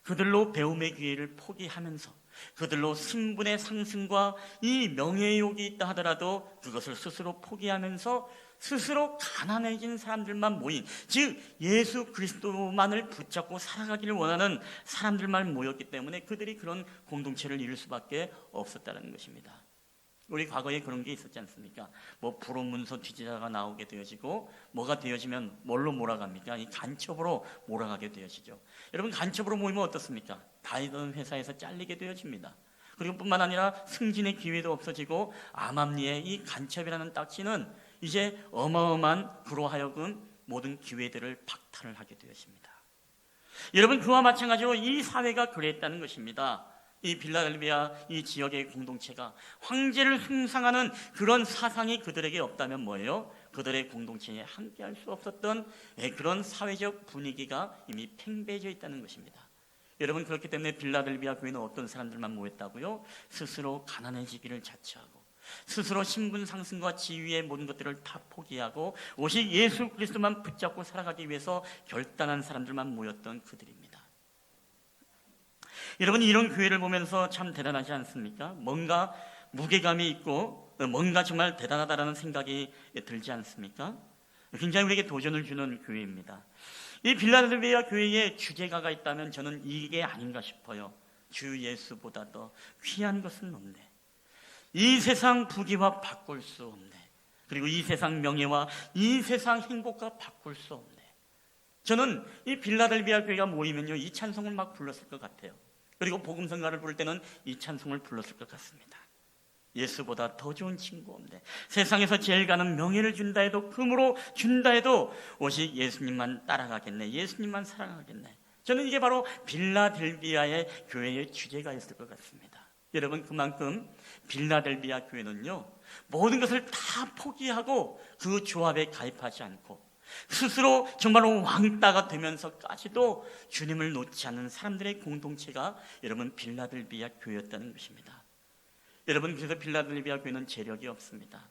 그들로 배움의 기회를 포기하면서 그들로 신분의 상승과 이 명예욕이 있다 하더라도 그것을 스스로 포기하면서 스스로 가난해진 사람들만 모인, 즉 예수 그리스도만을 붙잡고 살아가기를 원하는 사람들만 모였기 때문에 그들이 그런 공동체를 이룰 수밖에 없었다는 것입니다. 우리 과거에 그런 게 있었지 않습니까? 뭐 불온문서 취재자가 나오게 되어지고 뭐가 되어지면 뭘로 몰아갑니까? 이 간첩으로 몰아가게 되어지죠. 여러분, 간첩으로 모이면 어떻습니까? 다니던 회사에서 잘리게 되어집니다. 그리고 뿐만 아니라 승진의 기회도 없어지고 암암리에 이 간첩이라는 딱지는 이제 어마어마한 그로 하여금 모든 기회들을 박탈을 하게 되었습니다. 여러분, 그와 마찬가지로 이 사회가 그랬다는 것입니다. 이 빌라델비아 이 지역의 공동체가 황제를 숭상하는 그런 사상이 그들에게 없다면 뭐예요? 그들의 공동체에 함께할 수 없었던 그런 사회적 분위기가 이미 팽배해져 있다는 것입니다. 여러분, 그렇기 때문에 빌라델비아 교회는 어떤 사람들만 모였다고요? 스스로 가난해지기를 자처하고 스스로 신분 상승과 지위의 모든 것들을 다 포기하고 오직 예수 그리스도만 붙잡고 살아가기 위해서 결단한 사람들만 모였던 그들입니다. 여러분, 이런 교회를 보면서 참 대단하지 않습니까? 뭔가 무게감이 있고 뭔가 정말 대단하다라는 생각이 들지 않습니까? 굉장히 우리에게 도전을 주는 교회입니다. 이 빌라델비아 교회에 주제가가 있다면 저는 이게 아닌가 싶어요. 주 예수보다 더 귀한 것은 없네. 이 세상 부귀와 바꿀 수 없네. 그리고 이 세상 명예와 이 세상 행복과 바꿀 수 없네. 저는 이 빌라델비아 교회가 모이면요, 이 찬송을 막 불렀을 것 같아요. 그리고 복음성가를 부를 때는 이 찬송을 불렀을 것 같습니다. 예수보다 더 좋은 친구 없네. 세상에서 제일 가는 명예를 준다 해도, 금으로 준다 해도 오직 예수님만 따라가겠네. 예수님만 사랑하겠네. 저는 이게 바로 빌라델비아의 교회의 주제가 있을 것 같습니다. 여러분, 그만큼 빌라델비아 교회는요, 모든 것을 다 포기하고 그 조합에 가입하지 않고 스스로 정말로 왕따가 되면서까지도 주님을 놓지 않는 사람들의 공동체가 여러분 빌라델비아 교회였다는 것입니다. 여러분, 그래서 빌라델비아 교회는 재력이 없습니다.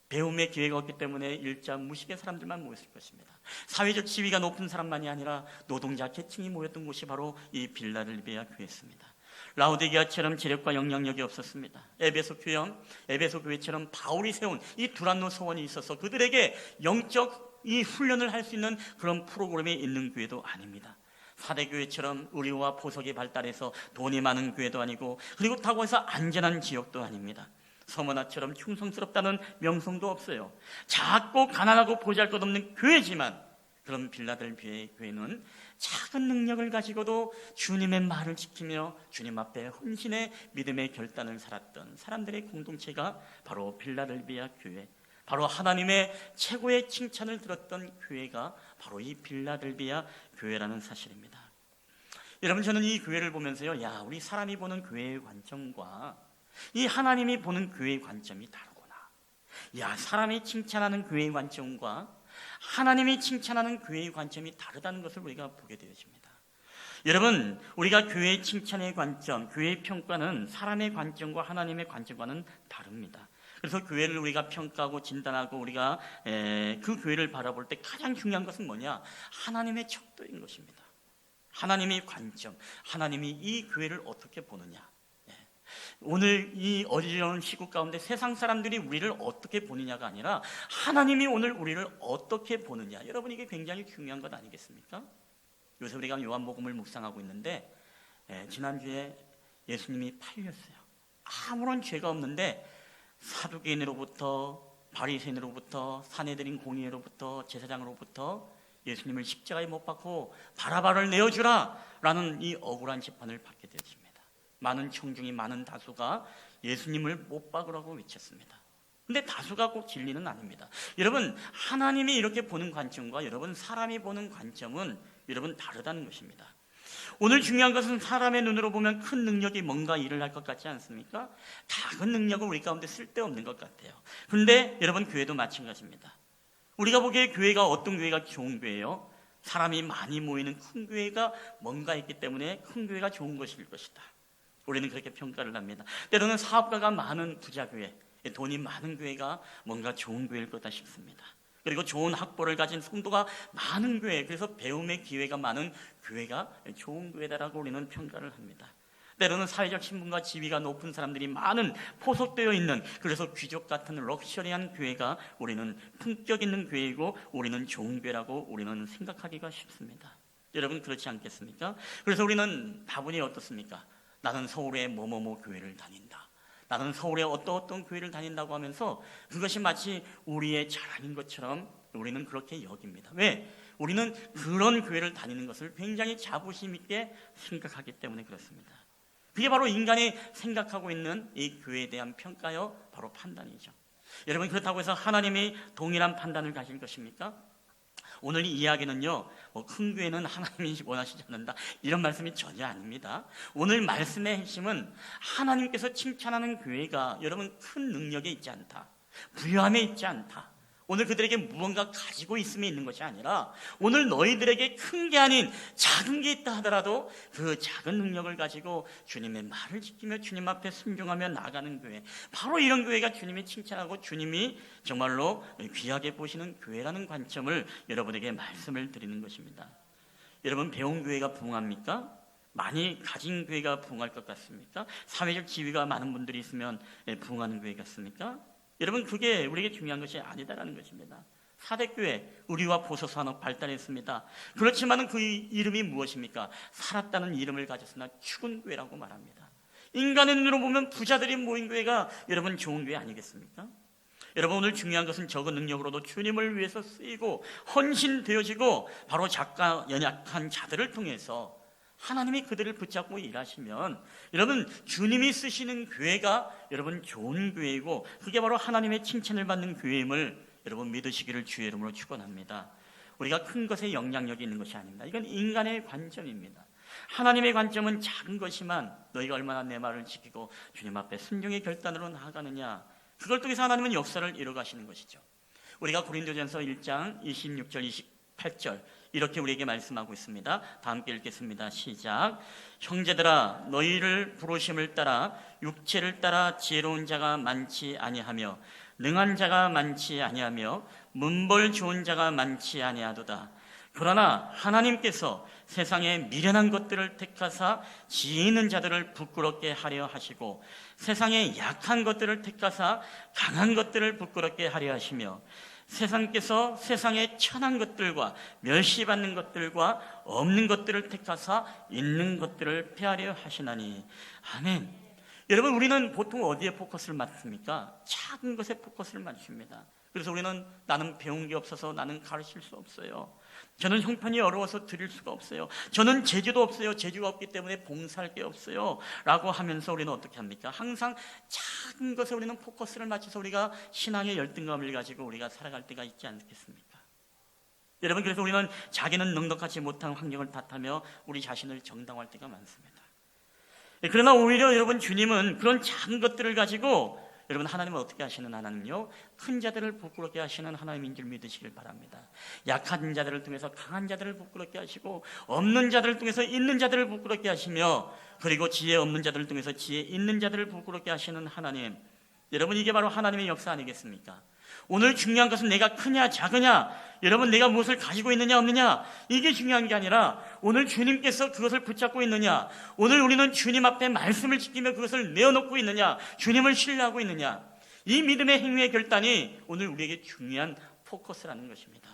배움의 기회가 없기 때문에 일자 무식의 사람들만 모였을 것입니다. 사회적 지위가 높은 사람만이 아니라 노동자 계층이 모였던 곳이 바로 이 빌라델비아 교회였습니다. 라오디게아처럼 재력과 영향력이 없었습니다. 에베소 교회처럼 바울이 세운 이 두란노 소원이 있어서 그들에게 영적 이 훈련을 할 수 있는 그런 프로그램이 있는 교회도 아닙니다. 사대교회처럼 의료와 보석이 발달해서 돈이 많은 교회도 아니고, 그리고 그렇다고 해서 안전한 지역도 아닙니다. 서머나처럼 충성스럽다는 명성도 없어요. 작고 가난하고 보잘것없는 교회지만, 그런 빌라델비아의 교회는 작은 능력을 가지고도 주님의 말을 지키며 주님 앞에 헌신의 믿음의 결단을 살았던 사람들의 공동체가 바로 빌라델비아 교회, 바로 하나님의 최고의 칭찬을 들었던 교회가 바로 이 빌라델비아 교회라는 사실입니다. 여러분, 저는 이 교회를 보면서요, 야, 우리 사람이 보는 교회의 관점과 이 하나님이 보는 교회의 관점이 다르구나. 야, 사람이 칭찬하는 교회의 관점과 하나님이 칭찬하는 교회의 관점이 다르다는 것을 우리가 보게 되어집니다. 여러분, 우리가 교회의 칭찬의 관점, 교회의 평가는 사람의 관점과 하나님의 관점과는 다릅니다. 그래서 교회를 우리가 평가하고 진단하고 우리가 그 교회를 바라볼 때 가장 중요한 것은 뭐냐? 하나님의 척도인 것입니다. 하나님의 관점, 하나님이 이 교회를 어떻게 보느냐. 오늘 이 어지러운 시국 가운데 세상 사람들이 우리를 어떻게 보느냐가 아니라 하나님이 오늘 우리를 어떻게 보느냐, 여러분 이게 굉장히 중요한 것 아니겠습니까? 요새 우리가 요한복음을 묵상하고 있는데 지난주에 예수님이 팔렸어요. 아무런 죄가 없는데 사두개인으로부터 바리새인으로부터 사내들인 공의로부터 제사장으로부터 예수님을 십자가에 못 박고 바라바를 내어주라 라는 이 억울한 재판을 받게 되었습니다. 많은 청중이, 많은 다수가 예수님을 못 박으라고 외쳤습니다. 근데 다수가 꼭 진리는 아닙니다. 여러분, 하나님이 이렇게 보는 관점과 여러분 사람이 보는 관점은 여러분 다르다는 것입니다. 오늘 중요한 것은 사람의 눈으로 보면 큰 능력이 뭔가 일을 할 것 같지 않습니까? 작은 능력은 우리 가운데 쓸데없는 것 같아요. 그런데 여러분, 교회도 마찬가지입니다. 우리가 보기에 교회가 어떤 교회가 좋은 교회예요? 사람이 많이 모이는 큰 교회가 뭔가 있기 때문에 큰 교회가 좋은 것일 것이다. 우리는 그렇게 평가를 합니다. 때로는 사업가가 많은 부자 교회, 돈이 많은 교회가 뭔가 좋은 교회일 거다 싶습니다. 그리고 좋은 학벌을 가진 성도가 많은 교회, 그래서 배움의 기회가 많은 교회가 좋은 교회다라고 우리는 평가를 합니다. 때로는 사회적 신분과 지위가 높은 사람들이 많은 포섭되어 있는, 그래서 귀족 같은 럭셔리한 교회가 우리는 품격 있는 교회이고 우리는 좋은 교회라고 우리는 생각하기가 쉽습니다. 여러분, 그렇지 않겠습니까? 그래서 우리는 다분히 어떻습니까? 나는 서울의 뭐뭐뭐 교회를 다닌다, 나는 서울의 어떤 교회를 다닌다고 하면서 그것이 마치 우리의 자랑인 것처럼 우리는 그렇게 여깁니다. 왜? 우리는 그런 교회를 다니는 것을 굉장히 자부심 있게 생각하기 때문에 그렇습니다. 그게 바로 인간이 생각하고 있는 이 교회에 대한 평가요, 바로 판단이죠. 여러분, 그렇다고 해서 하나님이 동일한 판단을 가질 것입니까? 오늘 이 이야기는요, 큰 교회는 하나님이 원하시지 않는다, 이런 말씀이 전혀 아닙니다. 오늘 말씀의 핵심은 하나님께서 칭찬하는 교회가 여러분 큰 능력에 있지 않다, 부유함에 있지 않다, 오늘 그들에게 무언가 가지고 있음에 있는 것이 아니라 오늘 너희들에게 큰 게 아닌 작은 게 있다 하더라도 그 작은 능력을 가지고 주님의 말을 지키며 주님 앞에 순종하며 나가는 교회, 바로 이런 교회가 주님이 칭찬하고 주님이 정말로 귀하게 보시는 교회라는 관점을 여러분에게 말씀을 드리는 것입니다. 여러분, 배운 교회가 부흥합니까? 많이 가진 교회가 부흥할 것 같습니까? 사회적 지위가 많은 분들이 있으면 부흥하는 교회 같습니까? 여러분, 그게 우리에게 중요한 것이 아니다라는 것입니다. 사대교회, 의리와 보소 산업 발달했습니다. 그렇지만 그 이름이 무엇입니까? 살았다는 이름을 가졌으나 죽은 교회라고 말합니다. 인간의 눈으로 보면 부자들이 모인 교회가 여러분 좋은 교회 아니겠습니까? 여러분, 오늘 중요한 것은 적은 능력으로도 주님을 위해서 쓰이고 헌신되어지고 바로 작가 연약한 자들을 통해서 하나님이 그들을 붙잡고 일하시면 여러분 주님이 쓰시는 교회가 여러분 좋은 교회이고 그게 바로 하나님의 칭찬을 받는 교회임을 여러분 믿으시기를 주의 이름으로 축원합니다. 우리가 큰 것에 영향력이 있는 것이 아닙니다. 이건 인간의 관점입니다. 하나님의 관점은 작은 것이만 너희가 얼마나 내 말을 지키고 주님 앞에 순종의 결단으로 나아가느냐, 그걸 통해서 하나님은 역사를 이뤄가시는 것이죠. 우리가 고린도전서 1장 26절 28절 이렇게 우리에게 말씀하고 있습니다. 다 함께 읽겠습니다. 시작. 형제들아, 너희를 부르심을 따라 육체를 따라 지혜로운 자가 많지 아니하며 능한 자가 많지 아니하며 문벌 좋은 자가 많지 아니하도다. 그러나 하나님께서 세상에 미련한 것들을 택하사 지혜 있는 자들을 부끄럽게 하려 하시고 세상에 약한 것들을 택하사 강한 것들을 부끄럽게 하려 하시며 세상께서 세상에 천한 것들과 멸시받는 것들과 없는 것들을 택하사 있는 것들을 폐하려 하시나니. 아멘. 여러분, 우리는 보통 어디에 포커스를 맞습니까? 작은 것에 포커스를 맞춥니다. 그래서 우리는 나는 배운 게 없어서 나는 가르칠 수 없어요. 저는 형편이 어려워서 드릴 수가 없어요. 저는 재주도 없어요. 재주가 없기 때문에 봉사할 게 없어요. 라고 하면서 우리는 어떻게 합니까? 항상 작은 것에 우리는 포커스를 맞춰서 우리가 신앙의 열등감을 가지고 우리가 살아갈 때가 있지 않겠습니까? 여러분, 그래서 우리는 자기는 넉넉하지 못한 환경을 탓하며 우리 자신을 정당화할 때가 많습니다. 그러나 오히려 여러분 주님은 그런 작은 것들을 가지고 여러분 하나님은 어떻게 하시는 하나님요? 큰 자들을 부끄럽게 하시는 하나님인 줄 믿으시길 바랍니다. 약한 자들을 통해서 강한 자들을 부끄럽게 하시고 없는 자들을 통해서 있는 자들을 부끄럽게 하시며 그리고 지혜 없는 자들을 통해서 지혜 있는 자들을 부끄럽게 하시는 하나님. 여러분, 이게 바로 하나님의 역사 아니겠습니까? 오늘 중요한 것은 내가 크냐 작으냐, 여러분 내가 무엇을 가지고 있느냐 없느냐, 이게 중요한 게 아니라 오늘 주님께서 그것을 붙잡고 있느냐, 오늘 우리는 주님 앞에 말씀을 지키며 그것을 내어놓고 있느냐, 주님을 신뢰하고 있느냐, 이 믿음의 행위의 결단이 오늘 우리에게 중요한 포커스라는 것입니다.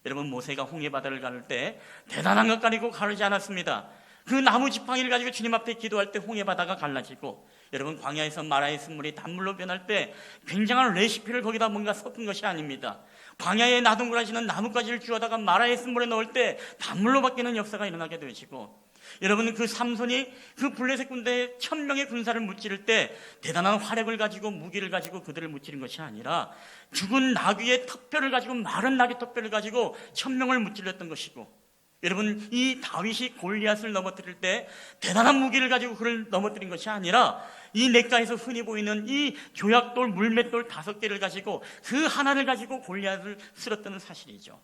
여러분, 모세가 홍해바다를 가를 때 대단한 것 가지고 가르지 않았습니다. 그 나무 지팡이를 가지고 주님 앞에 기도할 때 홍해바다가 갈라지고, 여러분 광야에서 마라의 쓴물이 단물로 변할 때 굉장한 레시피를 거기다 뭔가 섞은 것이 아닙니다. 광야에 나동그라지는 나뭇가지를 주워다가 마라의 쓴물에 넣을 때 단물로 바뀌는 역사가 일어나게 되어지고, 여러분 그 삼손이 그 블레셋 군대에 1000명의 군사를 무찌를 때 대단한 화력을 가지고 무기를 가지고 그들을 무찌른 것이 아니라 죽은 나귀의 턱뼈를 가지고, 마른 나귀 턱뼈를 가지고 1000명을 무찔렀던 것이고, 여러분 이 다윗이 골리앗을 넘어뜨릴 때 대단한 무기를 가지고 그를 넘어뜨린 것이 아니라 이 냇가에서 흔히 보이는 이 조약돌, 물맷돌 5개를 가지고 그 하나를 가지고 골리앗을 쓸었다는 사실이죠.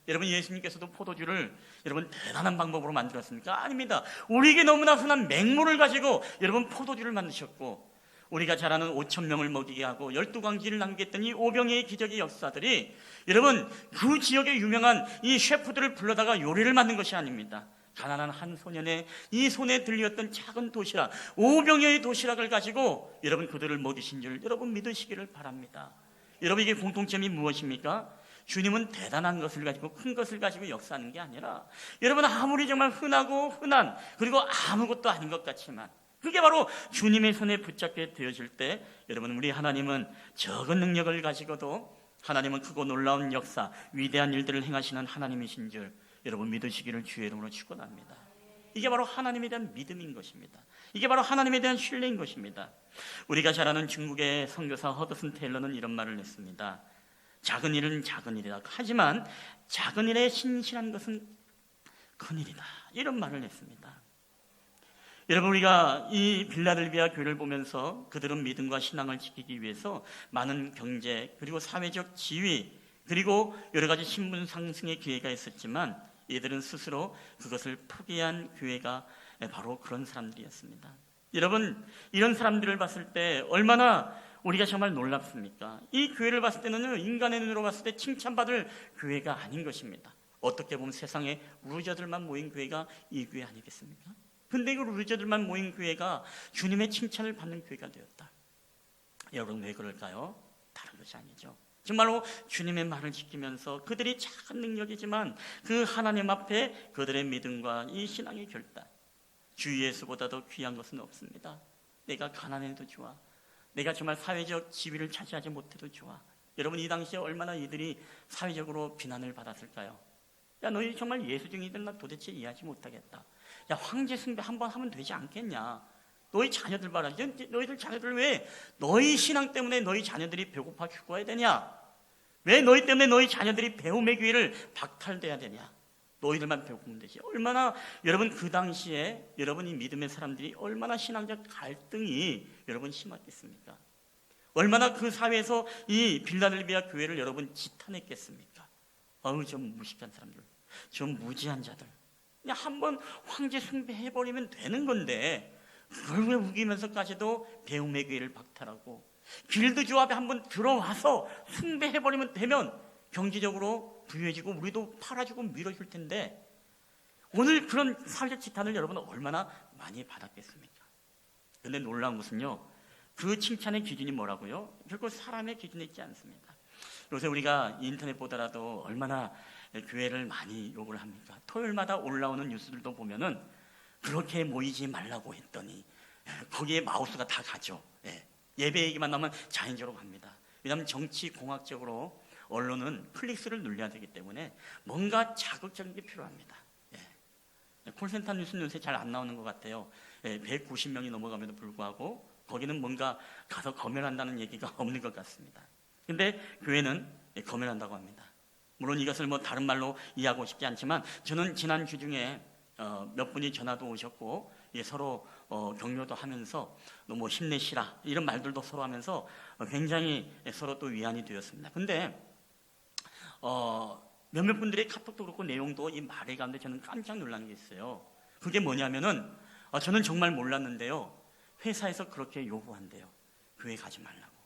여러분, 예수님께서도 포도주를 여러분 대단한 방법으로 만들었습니까? 아닙니다. 우리에게 너무나 흔한 맹물을 가지고 여러분 포도주를 만드셨고, 우리가 잘 아는 5000명을 먹이게 하고 12광지를 남겼던 이 오병이의 기적의 역사들이 여러분 그 지역의 유명한 이 셰프들을 불러다가 요리를 만든 것이 아닙니다. 가난한 한 소년의 이 손에 들렸던 작은 도시락, 오병이의 도시락을 가지고 여러분 그들을 먹이신 줄 여러분 믿으시기를 바랍니다. 여러분, 이게 공통점이 무엇입니까? 주님은 대단한 것을 가지고, 큰 것을 가지고 역사하는 게 아니라, 여러분 아무리 정말 흔한 그리고 아무것도 아닌 것 같지만 그게 바로 주님의 손에 붙잡게 되어질 때, 여러분 우리 하나님은 적은 능력을 가지고도 하나님은 크고 놀라운 역사, 위대한 일들을 행하시는 하나님이신 줄 여러분 믿으시기를 주의 이름으로 축원합니다. 이게 바로 하나님에 대한 믿음인 것입니다. 이게 바로 하나님에 대한 신뢰인 것입니다. 우리가 잘 아는 중국의 선교사 허드슨 테일러는 이런 말을 했습니다. 작은 일은 작은 일이다. 하지만 작은 일에 신실한 것은 큰 일이다. 이런 말을 했습니다. 여러분, 우리가 이 빌라델비아 교회를 보면서 그들은 믿음과 신앙을 지키기 위해서 많은 경제 그리고 사회적 지위 그리고 여러 가지 신분 상승의 기회가 있었지만, 이들은 스스로 그것을 포기한 교회가 바로 그런 사람들이었습니다. 여러분, 이런 사람들을 봤을 때 얼마나 우리가 정말 놀랍습니까? 이 교회를 봤을 때는 인간의 눈으로 봤을 때 칭찬받을 교회가 아닌 것입니다. 어떻게 보면 세상에 루저들만 모인 교회가 이 교회 아니겠습니까? 근데 그 루저들만 모인 교회가 주님의 칭찬을 받는 교회가 되었다. 여러분, 왜 그럴까요? 다른 것이 아니죠. 정말로 주님의 말을 지키면서 그들이 작은 능력이지만 그 하나님 앞에 그들의 믿음과 이 신앙의 결단, 주 예수보다도 귀한 것은 없습니다. 내가 가난해도 좋아, 내가 정말 사회적 지위를 차지하지 못해도 좋아. 여러분, 이 당시에 얼마나 이들이 사회적으로 비난을 받았을까요? 야, 너희 정말 예수쟁이들 나 도대체 이해하지 못하겠다. 야, 황제 숭배 한번 하면 되지 않겠냐? 너희 자녀들 봐라. 너희들 자녀들 왜 너희 신앙 때문에 너희 자녀들이 배고파 죽어야 되냐? 왜 너희 때문에 너희 자녀들이 배움의 기회를 박탈돼야 되냐? 너희들만 배고프면 되지. 얼마나 여러분 그 당시에 여러분 이 믿음의 사람들이 얼마나 신앙적 갈등이 여러분 심했겠습니까? 얼마나 그 사회에서 이 빌라델비아 교회를 여러분 지탄했겠습니까? 어우, 좀 무식한 사람들, 좀 무지한 자들, 그냥 한번 황제 숭배해버리면 되는 건데 그걸 왜 우기면서까지도 배움의 기회를 박탈하고, 길드 조합에 한번 들어와서 숭배해버리면 되면 경제적으로 부유해지고 우리도 팔아주고 밀어줄 텐데, 오늘 그런 사회적 지탄을 여러분 얼마나 많이 받았겠습니까? 그런데 놀라운 것은요, 그 칭찬의 기준이 뭐라고요? 결코 사람의 기준에 있지 않습니다. 요새 우리가 인터넷 보더라도 얼마나 교회를 많이 욕을 합니까? 토요일마다 올라오는 뉴스들도 보면은 그렇게 모이지 말라고 했더니 거기에 마우스가 다 가죠. 예배 얘기만 나오면 자연적으로 갑니다. 왜냐하면 정치공학적으로 언론은 클릭수를 눌려야 되기 때문에 뭔가 자극적인 게 필요합니다. 콜센터 뉴스는 요새 잘 안 나오는 것 같아요. 190명이 넘어감에도 불구하고 거기는 뭔가 가서 검열한다는 얘기가 없는 것 같습니다. 근데 교회는 검열한다고 합니다. 물론 이것을 뭐 다른 말로 이해하고 싶지 않지만, 저는 지난 주 중에 몇 분이 전화도 오셨고 서로 격려도 하면서 뭐 힘내시라 이런 말들도 서로 하면서 굉장히 서로 또 위안이 되었습니다. 근데 몇몇 분들의 카톡도 그렇고 내용도 이 말의 가운데 저는 깜짝 놀란 게 있어요. 그게 뭐냐면은 저는 정말 몰랐는데요, 회사에서 그렇게 요구한대요. 교회 가지 말라고.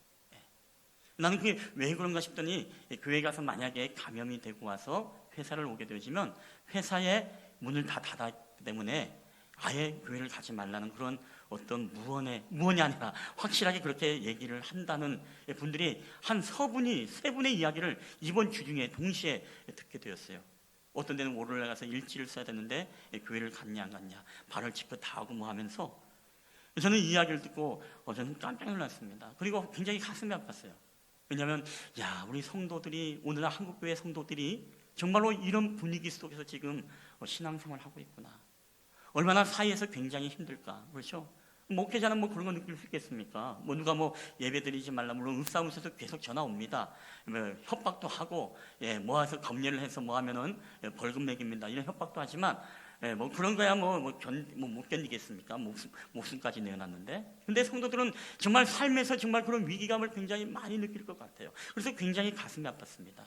나는 그게 왜 그런가 싶더니 교회 가서 만약에 감염이 되고 와서 회사를 오게 되어지면 회사의 문을 다 닫았기 때문에 아예 교회를 가지 말라는 그런 어떤 무언이 아니라 확실하게 그렇게 얘기를 한다는 분들이 한 세 분의 이야기를 이번 주 중에 동시에 듣게 되었어요. 어떤 데는 월요일에 가서 일지를 써야 되는데 교회를 갔냐 안 갔냐 발을 짚고 다 하고 뭐 하면서 저는 이 이야기를 듣고 저는 깜짝 놀랐습니다. 그리고 굉장히 가슴이 아팠어요. 왜냐하면 우리 성도들이 오늘날 한국교회 성도들이 정말로 이런 분위기 속에서 지금 신앙생활을 하고 있구나. 얼마나 사이에서 굉장히 힘들까. 그렇죠? 목회자는 뭐 그런 거 느낄 수 있겠습니까? 뭐 누가 뭐 예배 드리지 말라 물론 읍사무소에서 계속 전화 옵니다. 뭐 협박도 하고 모아서 검열을 해서 뭐 하면은 벌금 매깁니다. 이런 협박도 하지만 뭐 그런 거야 못 견디겠습니까? 목숨까지 내어놨는데. 근데 성도들은 정말 삶에서 정말 그런 위기감을 굉장히 많이 느낄 것 같아요. 그래서 굉장히 가슴이 아팠습니다.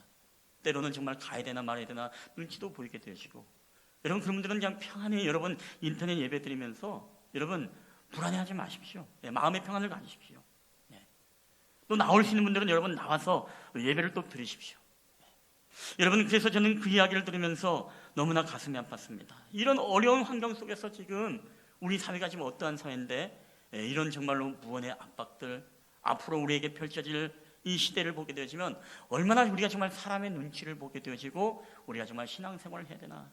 때로는 정말 가야 되나 말아야 되나 눈치도 보이게 되시고. 여러분 그런 분들은 그냥 평안히 여러분 인터넷 예배 드리면서 여러분 불안해하지 마십시오. 마음의 평안을 가지십시오. 또 나올 수 있는 분들은 여러분 나와서 예배를 또 드리십시오. 여러분 그래서 저는 그 이야기를 들으면서 너무나 가슴이 아팠습니다. 이런 어려운 환경 속에서 지금 우리 사회가 지금 어떠한 사회인데 이런 정말로 무언의 압박들 앞으로 우리에게 펼쳐질 이 시대를 보게 되어지면 얼마나 우리가 정말 사람의 눈치를 보게 되어지고 우리가 정말 신앙생활을 해야 되나.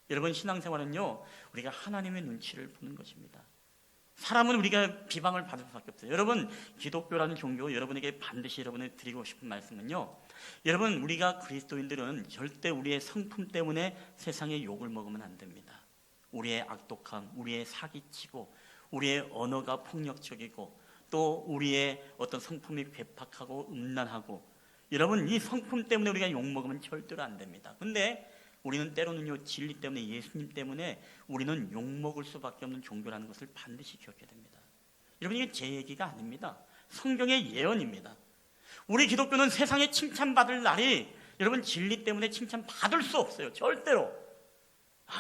여러분 신앙생활은요 우리가 하나님의 눈치를 보는 것입니다. 사람은 우리가 비방을 받을 수밖에 없어요. 여러분 기독교라는 종교 여러분에게 반드시 여러분을 드리고 싶은 말씀은요, 여러분 우리가 그리스도인들은 절대 우리의 성품 때문에 세상의 욕을 먹으면 안 됩니다. 우리의 악독함, 우리의 사기치고 우리의 언어가 폭력적이고 또 우리의 어떤 성품이 괴팍하고 음란하고 여러분 이 성품 때문에 우리가 욕 먹으면 절대로 안 됩니다. 근데 우리는 때로는요 진리 때문에 예수님 때문에 우리는 욕먹을 수밖에 없는 종교라는 것을 반드시 기억해야 됩니다. 여러분 이게 제 얘기가 아닙니다. 성경의 예언입니다. 우리 기독교는 세상에 칭찬받을 날이 여러분 진리 때문에 칭찬받을 수 없어요. 절대로.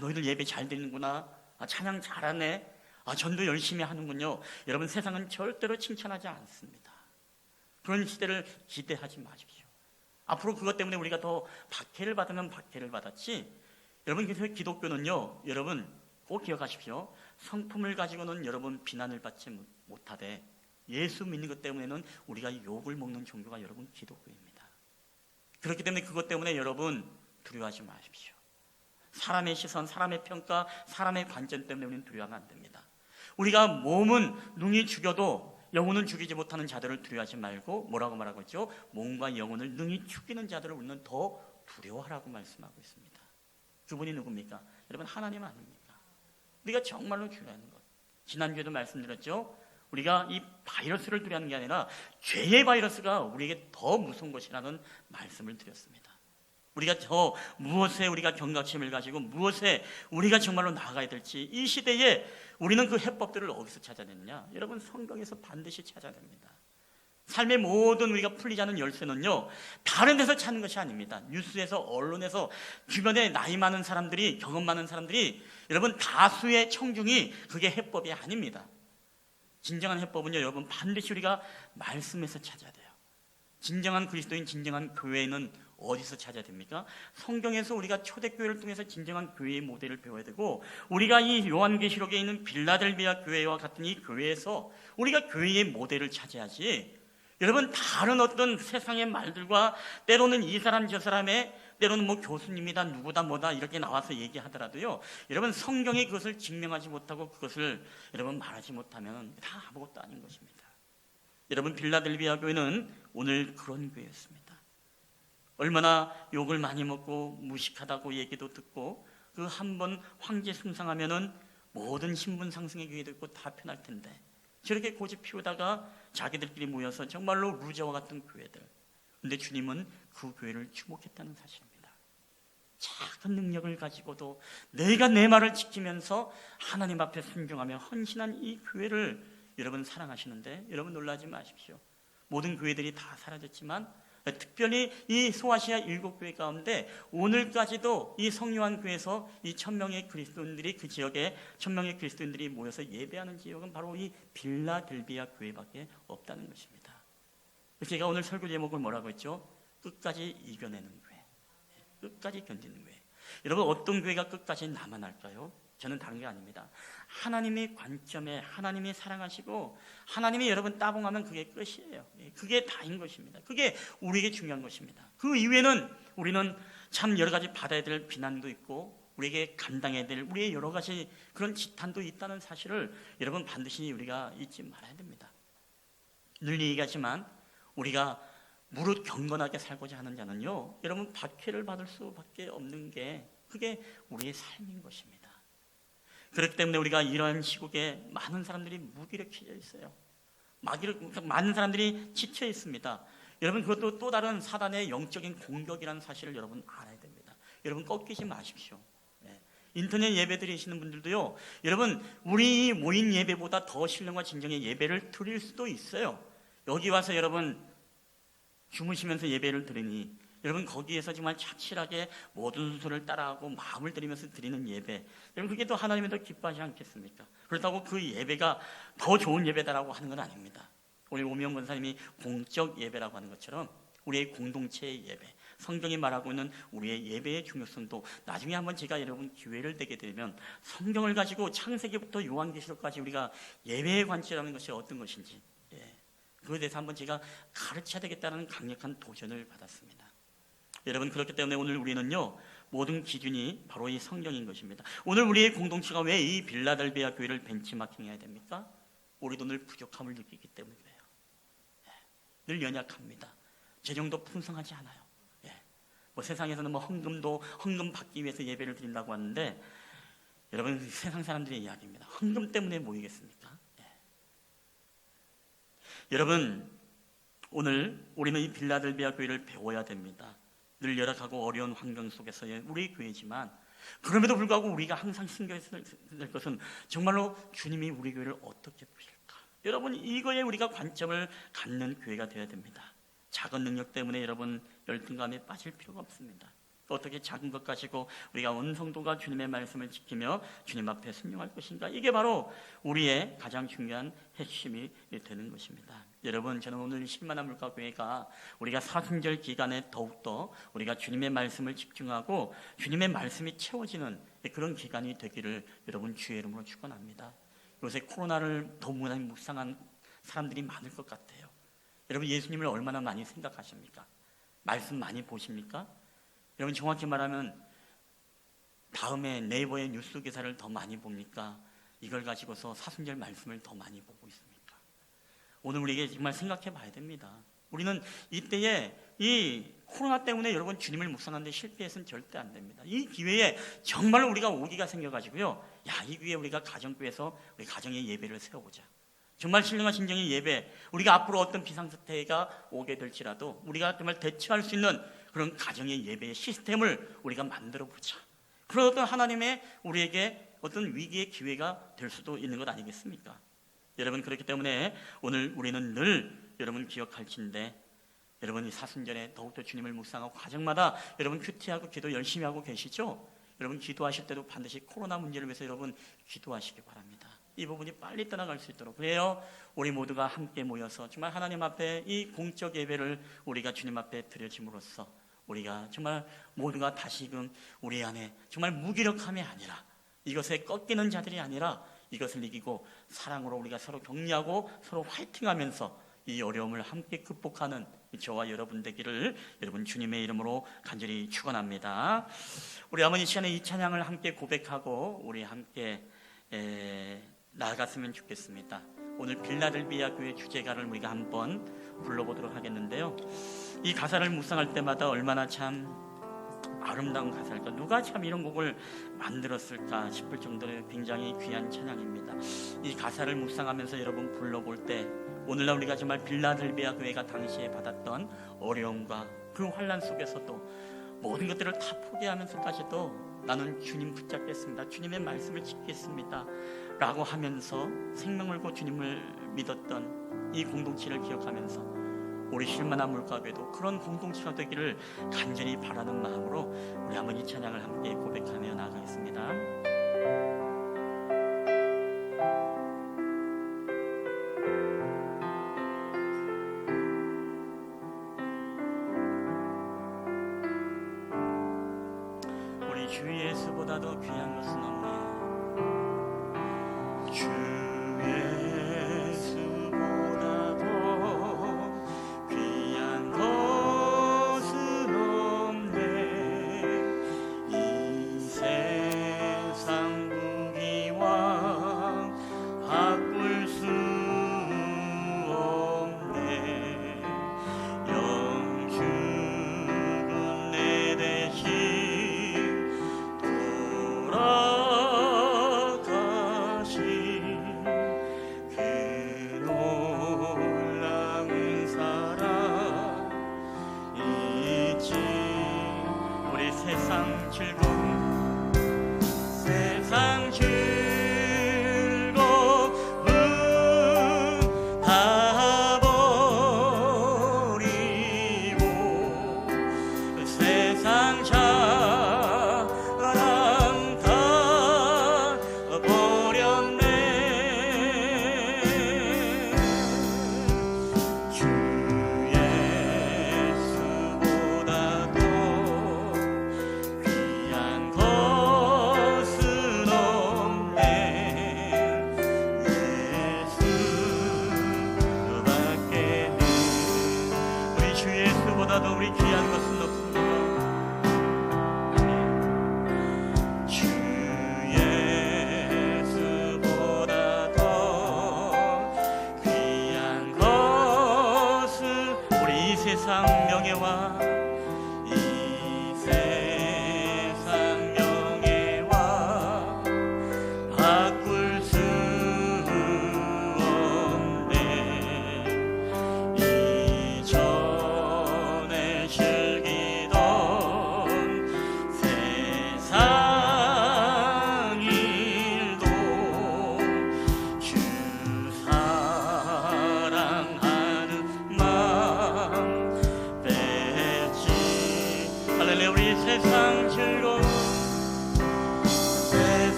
너희들 예배 잘 드리는구나. 찬양 잘하네. 전도 열심히 하는군요. 여러분 세상은 절대로 칭찬하지 않습니다. 그런 시대를 기대하지 마십시오. 앞으로 그것 때문에 우리가 더 박해를 받으면 박해를 받았지. 여러분 그래서 기독교는요 여러분 꼭 기억하십시오. 성품을 가지고는 여러분 비난을 받지 못하되 예수 믿는 것 때문에는 우리가 욕을 먹는 종교가 여러분 기독교입니다. 그렇기 때문에 그것 때문에 여러분 두려워하지 마십시오. 사람의 시선, 사람의 평가, 사람의 관점 때문에 우리는 두려워하면 안 됩니다. 우리가 몸은 능히 죽여도 영혼은 죽이지 못하는 자들을 두려워하지 말고 뭐라고 말하고 있죠? 몸과 영혼을 능히 죽이는 자들을 우리는 더 두려워하라고 말씀하고 있습니다. 그분이 누굽니까? 여러분 하나님 아닙니까? 우리가 정말로 두려워하는 것. 지난주에도 말씀드렸죠? 우리가 이 바이러스를 두려워하는 게 아니라 죄의 바이러스가 우리에게 더 무서운 것이라는 말씀을 드렸습니다. 우리가 더 무엇에 우리가 경각심을 가지고 무엇에 우리가 정말로 나아가야 될지 이 시대에 우리는 그 해법들을 어디서 찾아내느냐? 여러분 성경에서 반드시 찾아냅니다. 삶의 모든 우리가 풀리지 않은 열쇠는요 다른 데서 찾는 것이 아닙니다. 뉴스에서 언론에서 주변에 나이 많은 사람들이 경험 많은 사람들이 여러분 다수의 청중이 그게 해법이 아닙니다. 진정한 해법은요 여러분 반드시 우리가 말씀에서 찾아야 돼요. 진정한 그리스도인 진정한 교회는 어디서 찾아야 됩니까? 성경에서 우리가 초대교회를 통해서 진정한 교회의 모델을 배워야 되고 우리가 이 요한계시록에 있는 빌라델비아 교회와 같은 이 교회에서 우리가 교회의 모델을 찾아야지. 여러분 다른 어떤 세상의 말들과 때로는 이 사람 저 사람의 때로는 뭐 교수님이다 누구다 뭐다 이렇게 나와서 얘기하더라도요 여러분 성경이 그것을 증명하지 못하고 그것을 여러분 말하지 못하면 다 아무것도 아닌 것입니다. 여러분 빌라델비아 교회는 오늘 그런 교회였습니다. 얼마나 욕을 많이 먹고 무식하다고 얘기도 듣고 그 한 번 황제 숭상하면은 모든 신분 상승의 교회도 있고 다 편할 텐데 저렇게 고집 피우다가 자기들끼리 모여서 정말로 루저와 같은 교회들. 근데 주님은 그 교회를 주목했다는 사실입니다. 작은 능력을 가지고도 내가 내 말을 지키면서 하나님 앞에 순종하며 헌신한 이 교회를 여러분 사랑하시는데 여러분 놀라지 마십시오. 모든 교회들이 다 사라졌지만 특별히 이 소아시아 7교회 가운데 오늘까지도 이 성요한교회에서 이 1000명의 그리스도인들이 그 지역에 1000명의 그리스도인들이 모여서 예배하는 지역은 바로 이 빌라델비아 교회밖에 없다는 것입니다. 제가 오늘 설교 제목을 뭐라고 했죠? 끝까지 이겨내는 교회, 끝까지 견디는 교회. 여러분, 어떤 교회가 끝까지 남아날까요? 저는 다른 게 아닙니다. 하나님의 관점에 하나님이 사랑하시고 하나님이 여러분 따봉하면 그게 끝이에요. 그게 다인 것입니다. 그게 우리에게 중요한 것입니다. 그 이후에는 우리는 참 여러 가지 받아야 될 비난도 있고 우리에게 감당해야 될 우리의 여러 가지 그런 지탄도 있다는 사실을 여러분 반드시 우리가 잊지 말아야 됩니다. 늘 얘기하지만 우리가 무릇 경건하게 살고자 하는 자는요, 여러분 박해를 받을 수밖에 없는 게 그게 우리의 삶인 것입니다. 그렇기 때문에 우리가 이러한 시국에 많은 사람들이 무기력해져 있어요. 많은 사람들이 지쳐 있습니다. 여러분, 그것도 또 다른 사단의 영적인 공격이라는 사실을 여러분 알아야 됩니다. 여러분 꺾이지 마십시오. 인터넷 예배 드리시는 분들도요, 여러분 우리 모인 예배보다 더 신령과 진정의 예배를 드릴 수도 있어요. 여기 와서 여러분 주무시면서 예배를 드리니 여러분 거기에서 정말 착실하게 모든 순서를 따라하고 마음을 들이면서 드리는 예배, 여러분 그게 또 하나님이 더 기뻐하지 않겠습니까? 그렇다고 그 예배가 더 좋은 예배다라고 하는 건 아닙니다. 우리 오미영 권사님이 공적 예배라고 하는 것처럼 우리의 공동체의 예배, 성경이 말하고 있는 우리의 예배의 중요성도 나중에 한번 제가 여러분 기회를 되게 되면 성경을 가지고 창세기부터 요한계시록까지 우리가 예배의 관점이라는 것이 어떤 것인지, 그거에 대해서 한번 제가 가르쳐야 되겠다는 강력한 도전을 받았습니다. 여러분, 그렇기 때문에 오늘 우리는요, 모든 기준이 바로 이 성경인 것입니다. 오늘 우리의 공동체가 왜 이 빌라델비아 교회를 벤치마킹해야 됩니까? 우리도 늘 부족함을 느끼기 때문이에요. 늘 연약합니다. 재정도 풍성하지 않아요. 뭐 세상에서는 뭐 헌금 받기 위해서 예배를 드린다고 하는데, 여러분 세상 사람들의 이야기입니다. 헌금 때문에 모이겠습니까? 여러분, 오늘 우리는 이 빌라델비아 교회를 배워야 됩니다. 늘 열악하고 어려운 환경 속에서의 우리 교회지만, 그럼에도 불구하고 우리가 항상 신경을 써야 될 것은 정말로 주님이 우리 교회를 어떻게 보실까? 여러분, 이거에 우리가 관점을 갖는 교회가 되어야 됩니다. 작은 능력 때문에 여러분 열등감에 빠질 필요가 없습니다. 어떻게 작은 것 가지고 우리가 온 성도가 주님의 말씀을 지키며 주님 앞에 순종할 것인가? 이게 바로 우리의 가장 중요한 핵심이 되는 것입니다. 여러분, 저는 오늘 신만한 물가교회가 우리가 사순절 기간에 더욱더 우리가 주님의 말씀을 집중하고 주님의 말씀이 채워지는 그런 기간이 되기를 여러분 주의 이름으로 축원합니다. 요새 코로나를 너무나 묵상한 사람들이 많을 것 같아요. 여러분, 예수님을 얼마나 많이 생각하십니까? 말씀 많이 보십니까? 여러분, 정확히 말하면 다음에 네이버의 뉴스 기사를 더 많이 봅니까? 이걸 가지고서 사순절 말씀을 더 많이 보고 있습니까? 오늘 우리에게 정말 생각해 봐야 됩니다. 우리는 이때에 이 코로나 때문에 여러분 주님을 묵상하는데 실패해서는 절대 안 됩니다. 이 기회에 정말로 우리가 오기가 생겨가지고요, 이 기회에 우리가 가정교회에서 우리 가정의 예배를 세워보자. 정말 신령한 진정의 예배, 우리가 앞으로 어떤 비상사태가 오게 될지라도 우리가 정말 대처할 수 있는 그런 가정의 예배의 시스템을 우리가 만들어 보자. 그런 어떤 하나님의 우리에게 어떤 위기의 기회가 될 수도 있는 것 아니겠습니까? 여러분, 그렇기 때문에 오늘 우리는 늘 여러분 기억할진데, 여러분이 사순절에 더욱더 주님을 묵상하고 가정마다 여러분 큐티하고 기도 열심히 하고 계시죠? 여러분 기도하실 때도 반드시 코로나 문제를 위해서 여러분 기도하시기 바랍니다. 이 부분이 빨리 떠나갈 수 있도록, 그래요 우리 모두가 함께 모여서 정말 하나님 앞에 이 공적 예배를 우리가 주님 앞에 드려짐으로써 우리가 정말 모두가 다시금 우리 안에 정말 무기력함이 아니라, 이것에 꺾이는 자들이 아니라 이것을 이기고 사랑으로 우리가 서로 격려하고 서로 화이팅하면서 이 어려움을 함께 극복하는 저와 여러분 되기를 여러분 주님의 이름으로 간절히 축원합니다. 우리 어머니 시간에 이 찬양을 함께 고백하고 우리 함께 나아갔으면 좋겠습니다. 오늘 빌라델비아 교회 주제가를 우리가 한번 불러보도록 하겠는데요, 이 가사를 묵상할 때마다 얼마나 참 아름다운 가사일까, 누가 참 이런 곡을 만들었을까 싶을 정도로 굉장히 귀한 찬양입니다. 이 가사를 묵상하면서 여러분 불러볼 때 오늘날 우리가 정말 빌라델비아 교회가 당시에 받았던 어려움과 그 환난 속에서도 모든 것들을 다 포기하면서까지도 나는 주님 붙잡겠습니다, 주님의 말씀을 지키겠습니다 라고 하면서 생명 걸고 주님을 믿었던 이 공동체를 기억하면서 우리 쉴만한 물가교회도 그런 공동체가 되기를 간절히 바라는 마음으로 우리 한번 이 찬양을 함께 고백하며 나아가겠습니다. 예수보다 더 귀한 것은 없네. 주 예수보다 더 귀한 것은 없네. 이 세상 부귀와 바꿀 수 없네. 영주군 내 대신 돌아가신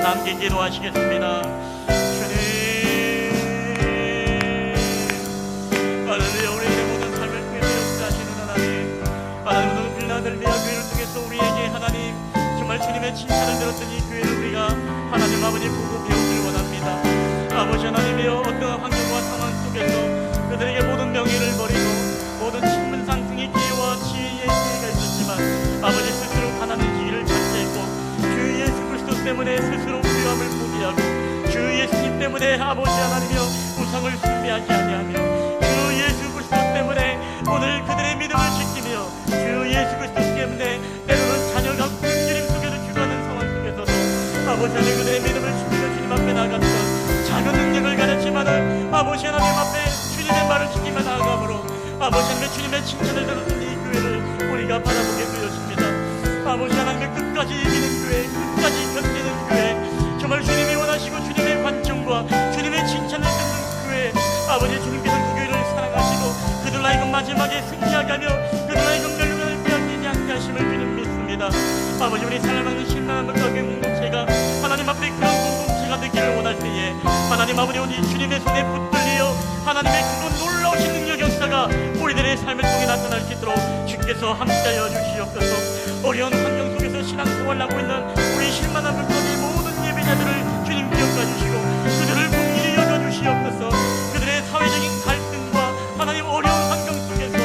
위해서 함께 기도하시겠습니다. 주님, 할렐루야. 우리의 모든 삶을 통해서 역사하시는 하나님, 하나님 오늘 빌라델비아 교회를 통해서 우리에게 하나님 정말 주님의 칭찬을 들었던 이 교회를 우리가 하나님 아버지 보고 배우길 원합니다. 아버지 하나님이여, 어떤 환경과 상황 속에서 그들에게 모든 명예를 버리고 모든 신분 상승의 기회와 지혜의 기회가 있었지만 아버지 스스로 가난해지기를 자체했고 주 예수 그리스도 때문에 스스로 부유함을 포기하고 주 예수님 때문에 아버지 하나님이여 우상을 숭배하지 아니하며 주 예수 그리스도 때문에 오늘 그들의 믿음을 지키며 주 예수 그리스도 때문에 때로는 자녀가 굶주림 속에서 죽어가는 상황 속에서도 아버지 하나님 그들의 믿음을 지키며 주님 앞에 나갔던 작은 능력을 가졌지만은 아버지 하나님 앞에 주님의 말을 지키며 나아가므로 아버지 하나님의 주님의 칭찬을 들었던 이 교회를 우리가 바라보게 되었습니다. 아버지 하나님의 끝까지 이기는 교회, 끝까지 견디는 교회, 정말 주님이 원하시고 주님의 관점과 주님의 칭찬을 듣는 교회, 아버지 주님께서 그 교회를 사랑하시고 그들 하여금 마지막에 승리하게 하며 그들 하여금 멸망을 빼앗기지 않게 하심을 주님 믿습니다. 아버지 우리 사랑하는 신랑한 가게 공동체가 하나님 앞에 그런 공동체가 되기를 원할 때에 하나님 아버지 우리 주님의 손에 붙들리어 하나님의 그런 놀라우신 능력 역사가 우리들의 삶을 통해 나타날 수 있도록 주께서 함께하여 주시옵소서. 어려운 환경 속에서 신앙생활을 하고 있는 우리 실만한 물건의 모든 예배자들을 주님 기억해 주시고 그들을 긍휼히 여겨 주시옵소서. 그들의 사회적인 갈등과 하나님 어려운 환경 속에서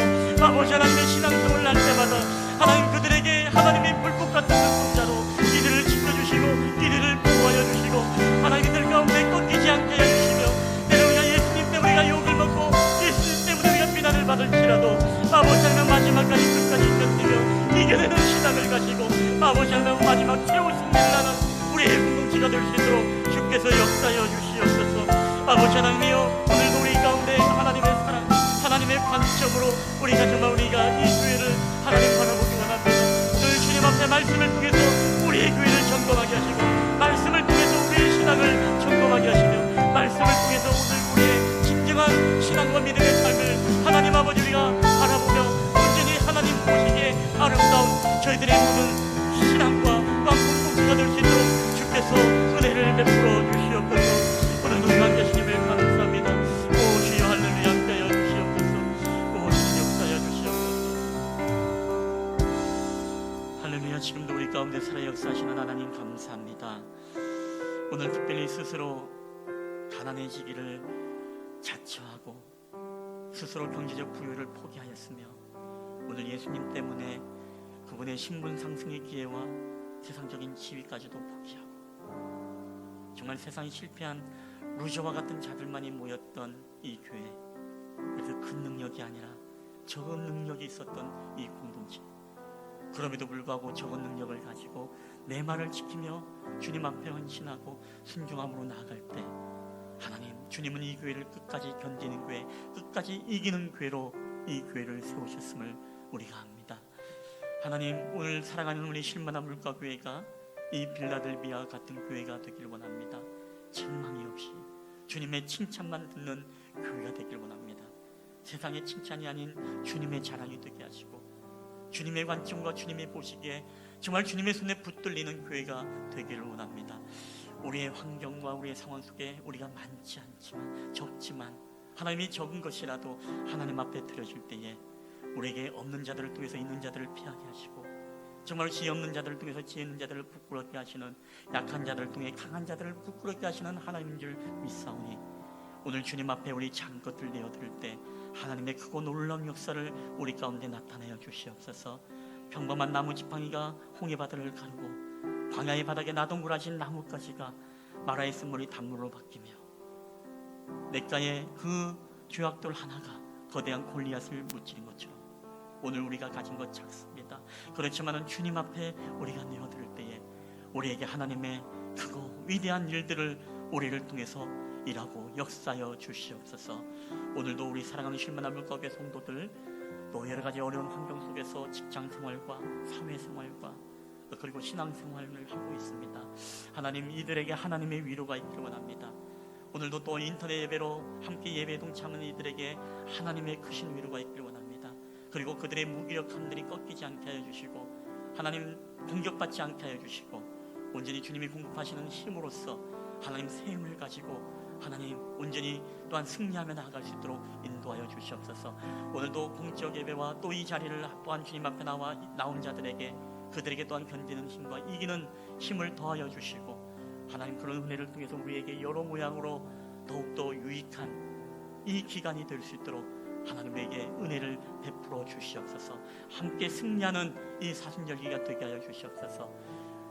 아버지 하나님의 신앙생활을 할 때마다 하나님 그들에게 하나님의 불꽃 같은 눈동자로 이들을 지켜주시고 이들을 보호하여 주시고 하나님 그들 가운데 꺾이지 않게 하여 주시며 때로 우리가 예수님 때문에 우리가 욕을 먹고 예수님 때문에 우리가 비난을 받을지라도 아버지 하나님 마지막까지 끝까지 견디며 이겨내는 신앙을 가지고 아버지 하나님 마지막 최후 승리를 하는 우리의 공동체가 될 수 있도록 주께서 역사하여 주시옵소서. 아버지 하나님이여, 오늘도 우리 가운데 하나님의 사랑, 하나님의 관점으로 우리가 정말 우리가 이 교회를 하나님 바라보기 원합니다. 늘 주님 앞에 말씀을 통해서 우리의 교회를 점검하게 하시고 말씀을 통해서 우리의 신앙을 점검하게 하시며 말씀을 통해서 오늘 우리의 진정한 신앙과 믿음의 삶을 하나님 아버지 우리가 바라보며 온전히 하나님 보시기에 아름다운 저희들의 모든 신앙과 공동체가 될 수 있도록 주께서 은혜를 베풀어 주시옵소서. 오늘도 함께 하시님을 감사합니다. 오 주여 할렐루야, 함께하여 주시옵소서. 오 주님 역사하여 주시옵소서. 할렐루야. 지금도 우리 가운데 살아 역사하시는 하나님 감사합니다. 오늘 특별히 스스로 가난해지기를 자처하고 스스로 경제적 부유를 포기하였으며 오늘 예수님 때문에 그분의 신분 상승의 기회와 세상적인 지위까지도 포기하고 정말 세상이 실패한 루저와 같은 자들만이 모였던 이 교회, 그래서 큰 능력이 아니라 적은 능력이 있었던 이 공동체, 그럼에도 불구하고 적은 능력을 가지고 내 말을 지키며 주님 앞에 헌신하고 순종함으로 나아갈 때 하나님, 주님은 이 교회를 끝까지 견디는 교회, 끝까지 이기는 교회로 이 교회를 세우셨음을 우리가 압니다. 하나님, 오늘 사랑하는 우리 실만한 물가교회가 이 빌라델비아 같은 교회가 되길 원합니다. 책망이 없이 주님의 칭찬만 듣는 교회가 되길 원합니다. 세상의 칭찬이 아닌 주님의 자랑이 되게 하시고 주님의 관점과 주님의 보시기에 정말 주님의 손에 붙들리는 교회가 되기를 원합니다. 우리의 환경과 우리의 상황 속에 우리가 많지 않지만 적지만 하나님이 적은 것이라도 하나님 앞에 드려질 때에 우리에게 없는 자들을 통해서 있는 자들을 피하게 하시고 정말 지혜 없는 자들을 통해서 지혜 있는 자들을 부끄럽게 하시는, 약한 자들을 통해 강한 자들을 부끄럽게 하시는 하나님인 줄 믿사오니 오늘 주님 앞에 우리 작은 것들 내어드릴 때 하나님의 크고 놀라운 역사를 우리 가운데 나타내어 주시옵소서. 평범한 나무 지팡이가 홍해바다를 가르고 광야의 바닥에 나동굴하신 나뭇가지가 마라의 쓴물이 단물로 바뀌며 냇가에 그 죄악돌 하나가 거대한 골리앗을 무찌른 것처럼 오늘 우리가 가진 것 작습니다. 그렇지만 주님 앞에 우리가 내어드릴 때에 우리에게 하나님의 크고 위대한 일들을 우리를 통해서 일하고 역사하여 주시옵소서. 오늘도 우리 사랑하는 실만한 물가교회 성도들 또 여러 가지 어려운 환경 속에서 직장생활과 사회생활과 그리고 신앙생활을 하고 있습니다. 하나님, 이들에게 하나님의 위로가 있기를 원합니다. 오늘도 또 인터넷 예배로 함께 예배에 동참하는 이들에게 하나님의 크신 위로가 있기를 원합니다. 그리고 그들의 무기력함들이 꺾이지 않게 하여 주시고 하나님 공격받지 않게 하여 주시고 온전히 주님이 공급하시는 힘으로써 하나님 새 힘을 가지고 하나님 온전히 또한 승리하며 나아갈 수 있도록 인도하여 주시옵소서. 오늘도 공적 예배와 또 이 자리를 또한 주님 앞에 나온 자들에게 그들에게 또한 견디는 힘과 이기는 힘을 더하여 주시고 하나님 그런 은혜를 통해서 우리에게 여러 모양으로 더욱더 유익한 이 기간이 될 수 있도록 하나님에게 은혜를 베풀어 주시옵소서. 함께 승리하는 이 사순절기가 되게 하여 주시옵소서.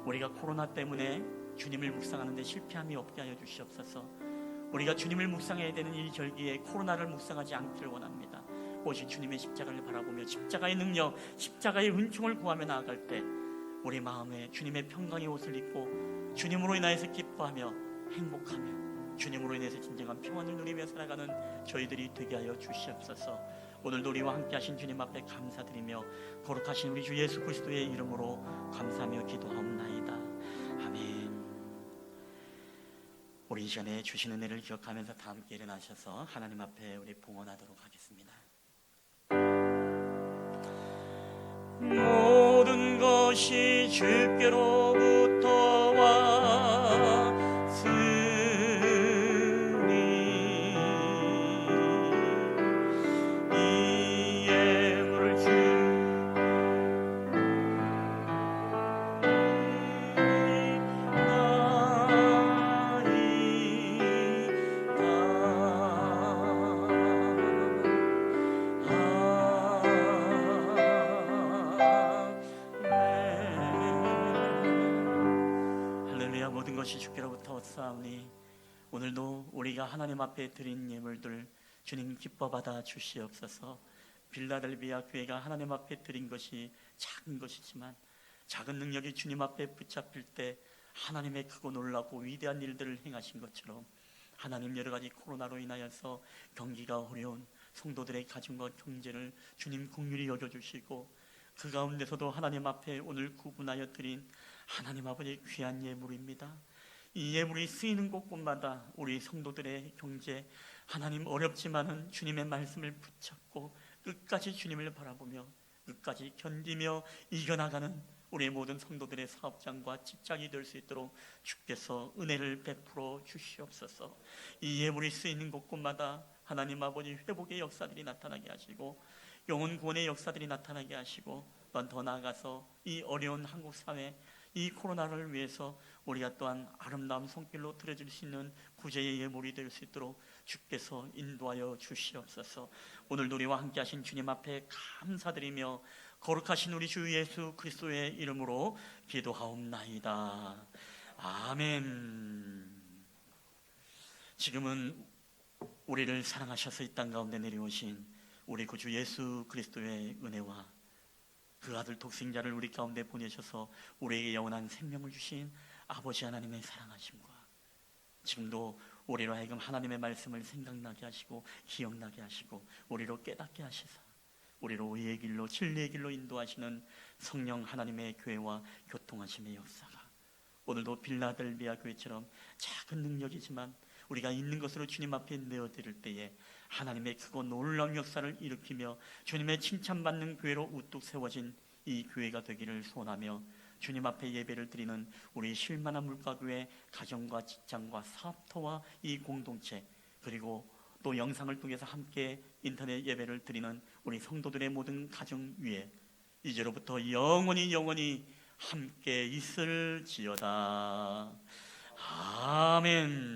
우리가 코로나 때문에 주님을 묵상하는 데 실패함이 없게 하여 주시옵소서. 우리가 주님을 묵상해야 되는 이 절기에 코로나를 묵상하지 않기를 원합니다. 오직 주님의 십자가를 바라보며 십자가의 능력, 십자가의 은총을 구하며 나아갈 때 우리 마음에 주님의 평강의 옷을 입고 주님으로 인하여서 기뻐하며 행복하며 주님으로 인해서 진정한 평안을 누리며 살아가는 저희들이 되게 하여 주시옵소서. 오늘도 우리와 함께 하신 주님 앞에 감사드리며 거룩하신 우리 주 예수 그리스도의 이름으로 감사하며 기도하옵나이다. 아멘. 우리 이 시간에 주신 은혜를 기억하면서 다 함께 일어나셔서 하나님 앞에 우리 봉헌하도록 하겠습니다. 모든 것이 주께로부터 왔으니 이 예물을 주께로부터 왔사오니 오늘도 우리가 하나님 앞에 드린 예물들 주님 기뻐 받아 주시옵소서. 빌라델비아 교회가 하나님 앞에 드린 것이 작은 것이지만 작은 능력이 주님 앞에 붙잡힐 때 하나님의 크고 놀랍고 위대한 일들을 행하신 것처럼 하나님 여러 가지 코로나로 인하여서 경기가 어려운 성도들의 가정과 경제를 주님 긍휼히 여겨주시고 그 가운데서도 하나님 앞에 오늘 구분하여 드린 하나님 아버지 귀한 예물입니다. 이 예물이 쓰이는 곳곳마다 우리 성도들의 경제 하나님 어렵지만은 주님의 말씀을 붙잡고 끝까지 주님을 바라보며 끝까지 견디며 이겨나가는 우리 모든 성도들의 사업장과 직장이 될 수 있도록 주께서 은혜를 베풀어 주시옵소서. 이 예물이 쓰이는 곳곳마다 하나님 아버지 회복의 역사들이 나타나게 하시고 영혼 구원의 역사들이 나타나게 하시고 또한 더 나아가서 이 어려운 한국 사회 이 코로나를 위해서 우리가 또한 아름다운 손길로 들어줄 수 있는 구제의 예물이 될 수 있도록 주께서 인도하여 주시옵소서. 오늘도 우리와 함께 하신 주님 앞에 감사드리며 거룩하신 우리 주 예수 그리스도의 이름으로 기도하옵나이다. 아멘. 지금은 우리를 사랑하셔서 이 땅 가운데 내려오신 우리 구주 예수 그리스도의 은혜와 그 아들 독생자를 우리 가운데 보내셔서 우리에게 영원한 생명을 주신 아버지 하나님의 사랑하심과 지금도 우리로 하여금 하나님의 말씀을 생각나게 하시고 기억나게 하시고 우리로 깨닫게 하시사 우리로 의의 길로 진리의 길로 인도하시는 성령 하나님의 교회와 교통하심의 역사가 오늘도 빌라델비아 교회처럼 작은 능력이지만 우리가 있는 것으로 주님 앞에 내어드릴 때에 하나님의 크고 놀라운 역사를 일으키며 주님의 칭찬받는 교회로 우뚝 세워진 이 교회가 되기를 소원하며 주님 앞에 예배를 드리는 우리 실만한 물가교회 가정과 직장과 사업터와 이 공동체 그리고 또 영상을 통해서 함께 인터넷 예배를 드리는 우리 성도들의 모든 가정 위에 이제로부터 영원히 함께 있을지어다. 아멘.